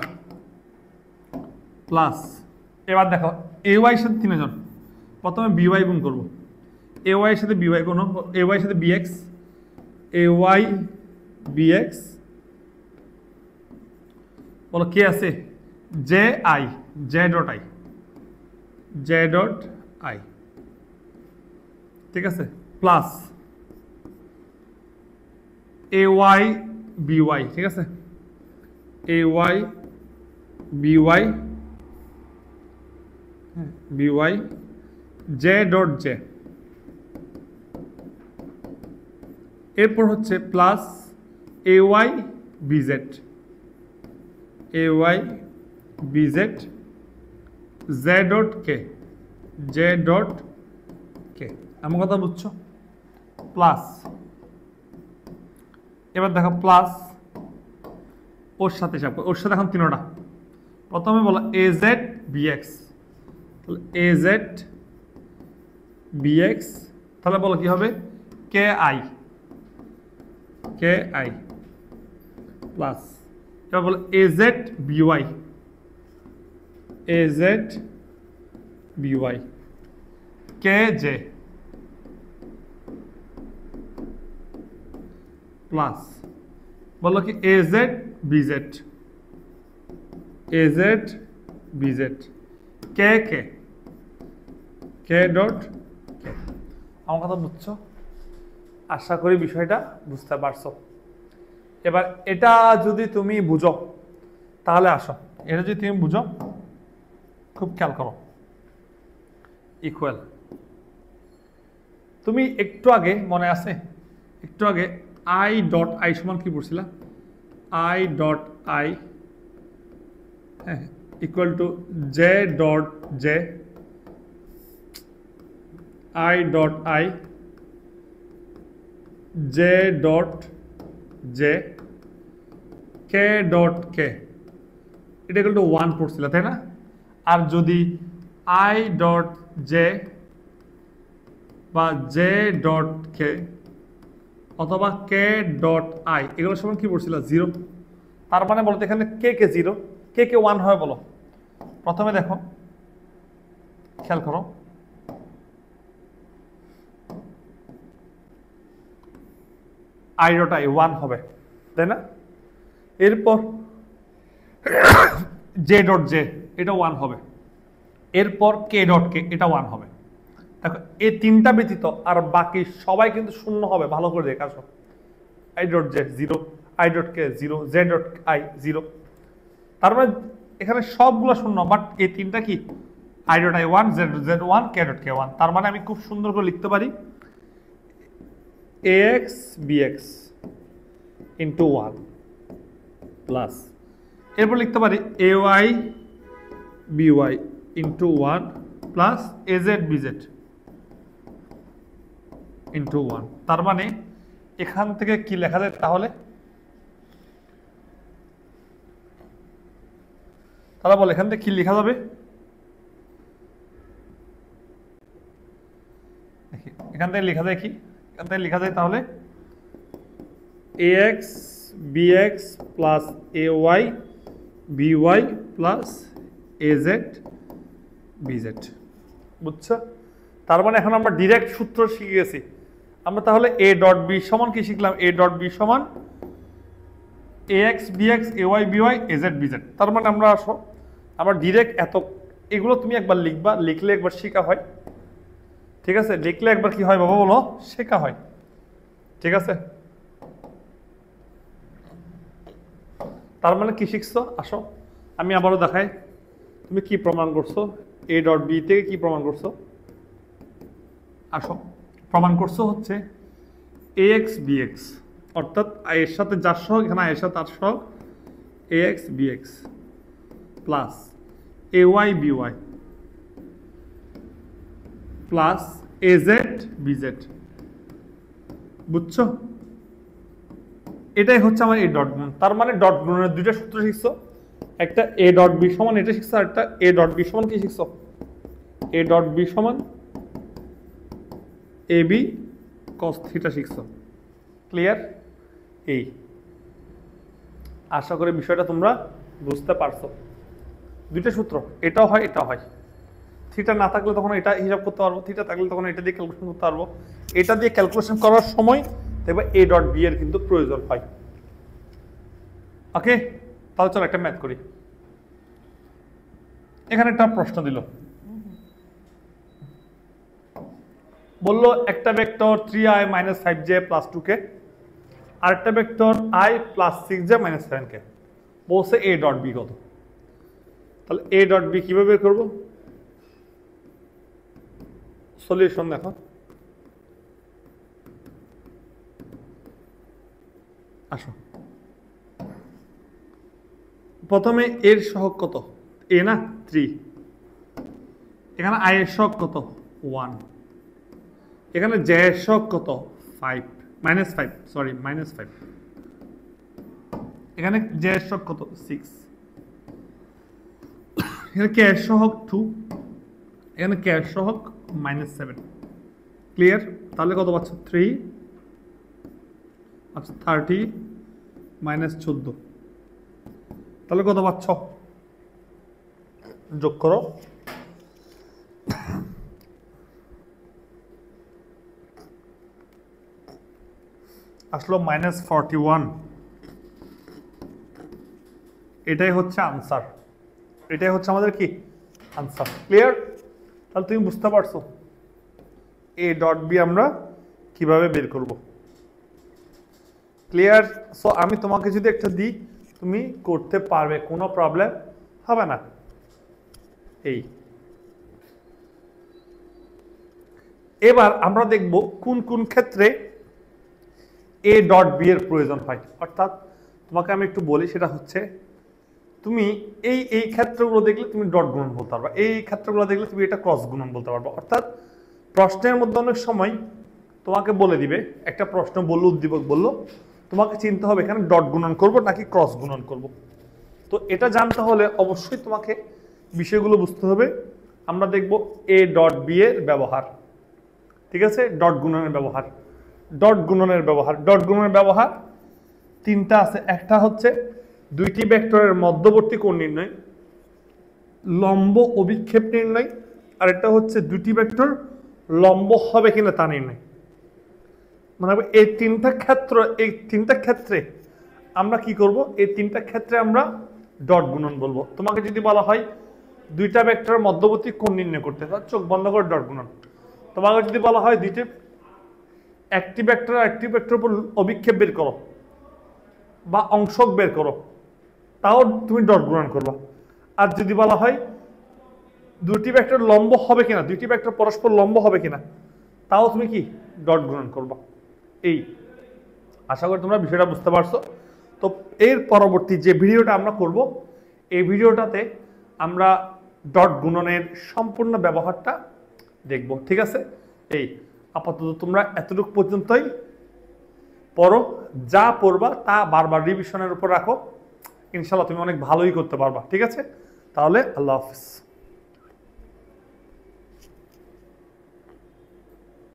প্লাস, এবার দেখো ay এর সাথে তিনজন, প্রথমে by গুণ করব, ay এর সাথে by গুণ, ay এর সাথে bx, ay bx, বলো কি আছে, j i, j dot i, j dot i, ঠিক আছে, প্লাস ay by, ঠিক আছে, ay by by j dot j, এরপর হচ্ছে plus ay bz, ay bz z dot k, j dot k, আমার কথা বুঝছো? প্লাস, এবার দেখো প্লাস ওর সাথে হিসাব, ওর সাথে এখন তিনটা, প্রথমে বলো az bx, তাহলে az bx, তাহলে বলো কি হবে, ki প্লাস, এবার বলো az by, az by kj plus, বলো কি az bz, az bz k k, k dot k। আমার কথা বুঝছো? আশা করি বিষয়টা বুঝতে পারছো। এবার এটা যদি তুমি বুঝো তাহলে আসো, এটা যদি তুমি বুঝো খুব খেয়াল করো, ইকুয়াল, তুমি একটু আগে মনে আছে, একটু আগে i ডট i সমান কি পড়ছিলা, i dot i equal to j dot j, i dot i j dot j k dot k, এটা ইকুয়াল টু 1 পড়ছিলা তাই না? আর যদি i ডট j বা j ডট k অথবা k ডট i, এগুলো সমান কি পড়ছিল 0, তার মানে বলতো এখানে কে কে 0, কে কে 1 হয় বলো। প্রথমে দেখো খেয়াল করো, i ডট i 1 হবে তাই না? এরপর j ডট j এটা 1 হবে, এরপর k ডট k এটা 1 হবে। দেখো এই তিনটা ব্যতীত আর বাকি সবাই কিন্তু শূন্য হবে, ভালো করে দেখে আসো, i dot j 0, i dot k 0, j dot i 0, তার মানে এখানে সবগুলো শূন্য, বাট এই তিনটা কি i dot i 1, z 1, k dot k 1, তার মানে আমি খুব সুন্দর করে লিখতে পারি ax bx ইন্টু 1 প্লাস, এরপর লিখতে পারি ay by into 1 plus az bz into 1, তার মানে এখান থেকে কি লেখা যায় তাহলে, তাহলে বল এখান থেকে কি লেখা যাবে, এখান থেকে লেখা যায় কি, এখান থেকে লেখা যায় তাহলে ax bx plus ay by plus az bz, বুঝছো? তার মানে এখন আমরা ডিরেক্ট সূত্র শিখে গেছি আমরা। তাহলে a ডট b সমান কি শিখলাম, a ডট b সমান ax bx ay by az bz, তার মানে আমরা আসো আমরা ডিরেক্ট এত, এগুলো তুমি একবার লিখবা, লিখলে একবার শেখা হয়, ঠিক আছে, লিখলে একবার কি হয় বাবা বলো, শেখা হয়, ঠিক আছে। তার মানে কি শিখছো, আসো আমি আবারও দেখাই, তুমি কি প্রমাণ করছো? এ ডট বি থেকে কি প্রমাণ করছো? আসো, প্রমাণ করছো হচ্ছে এ এক্স বি এক্স, অর্থাৎ এর সাথে যার সহগ, এখানে এর সাথে তার সহগ A X B X plus A Y B Y plus A Z B Z. বুঝছো? এটাই হচ্ছে আমার এ ডট গুণ। তার মানে ডট গুণের দুইটা সূত্র শিখছো, একটা এ ডট বি সমান এটা শিখছো, আর একটা এ ডট বি সমান কি শিখছো? এ ডট বি সমান A B cos theta শিখছো। Clear? এই আশা করি বিষয়টা তোমরা বুঝতে পারছো। দুইটা সূত্র, এটাও হয় এটাও হয়। থিটা না থাকলে তখন এটা হিসাব করতে পারবো, থিটা থাকলে তখন এটা দিয়ে ক্যালকুলেশন করতে পারবো। এটা দিয়ে ক্যালকুলেশন করার সময় দেখবে এ ডট বি এর কিন্তু প্রয়োজন হয়। ওকে, তাহলে চলো একটা ম্যাথ করি। এখানে একটা প্রশ্ন দিল, বললো একটা ভেক্টর 3i - 5j + 2k, আরেকটা ভেক্টর i + 6j - 7k, বলছে a ডট বি কত। তাহলে a ডট বি কিভাবে বের করবো? সলিউশন দেখো। আসো, প্রথমে এর সহগ কত? এ না 3, এখানে i এর সহগ কত? 1, এখানে j এর সহগ কত? 5 -5 সরি -5, এখানে j এর সহগ কত? 6, এখানে k এর সহগ 2, এখানে k এর সহগ -7। ক্লিয়ার? তাহলে কত পাচ্ছ? 3, আচ্ছা 30 - 14, তাহলে কত পাচ্ছ? যোগ করো। আসলো -41। এটাই হচ্ছে আনসার, এটাই হচ্ছে আমাদের কি আনসার। ক্লিয়ার? তাহলে তুমি বুঝতে পারছো এ ডট বি আমরা কিভাবে বের করব। ক্লিয়ার? সো আমি তোমাকে যদি একটা দিই তুমি করতে পারবে, কোনো প্রবলেম হবে না। এই এবার আমরা দেখব কোন কোন ক্ষেত্রে এ ডট বি এর প্রয়োজন হয়। অর্থাৎ তোমাকে আমি একটু বলি, সেটা হচ্ছে তুমি এই এই ক্ষেত্রগুলো দেখলে তুমি ডট গুণন বলতে পারবা, এই ক্ষেত্রগুলো দেখলে তুমি এটা ক্রস গুণন বলতে পারবা। অর্থাৎ প্রশ্নের মধ্যে অনেক সময় তোমাকে বলে দিবে, একটা প্রশ্ন বললো, উদ্দীপক বললো, তোমাকে চিনতে হবে এখানে ডট গুণন করব নাকি ক্রস গুণন করব। তো এটা জানতে হলে অবশ্যই তোমাকে বিষয়গুলো বুঝতে হবে। আমরা দেখব এ ডট বি এর ব্যবহার, ঠিক আছে? ডট গুণনের ব্যবহার, ডট গুণনের ব্যবহার, ডট গুণনের ব্যবহার তিনটা আছে। একটা হচ্ছে দুইটি ভেক্টরের মধ্যবর্তী কোণ নির্ণয়, লম্ব অভিক্ষেপ নির্ণয়, আর একটা হচ্ছে দুটি ভেক্টর লম্ব হবে কিনা তা নির্ণয়। মানে এই তিনটা ক্ষেত্রে আমরা কি করব? এই তিনটা ক্ষেত্রে আমরা ডট গুণন বলবো। তোমাকে যদি বলা হয় দুইটা ভেক্টরের মধ্যবর্তী কোণ নির্ণয় করতে, চোখ বন্ধ করে ডট গুণন। তোমাকে যদি বলা হয় একটি ভেক্টর একটি ভেক্টর উপর অভিক্ষেপ বের করো বা অংশক বের করো, তাও তুমি ডট গুণন করবা। আর যদি বলা হয় দুটি ভেক্টর লম্ব হবে কিনা, দুইটি ভেক্টর পরস্পর লম্ব হবে কিনা, তাও তুমি কি ডট গুণন করবা। এই আশা করি তোমরা বিষয়টা বুঝতে পারছো। তো এর পরবর্তী যে ভিডিওটা আমরা করব, এই ভিডিওটাতে আমরা ডট গুণনের সম্পূর্ণ ব্যবহারটা দেখব, ঠিক আছে? এই আপাতত তোমরা এতটুকু পর্যন্তই পড়ো, যা পড়বা তা বারবার রিভিশনের উপর রাখো, ইনশাল্লাহ তুমি অনেক ভালোই করতে পারবা, ঠিক আছে? তাহলে আল্লাহ হাফিজ।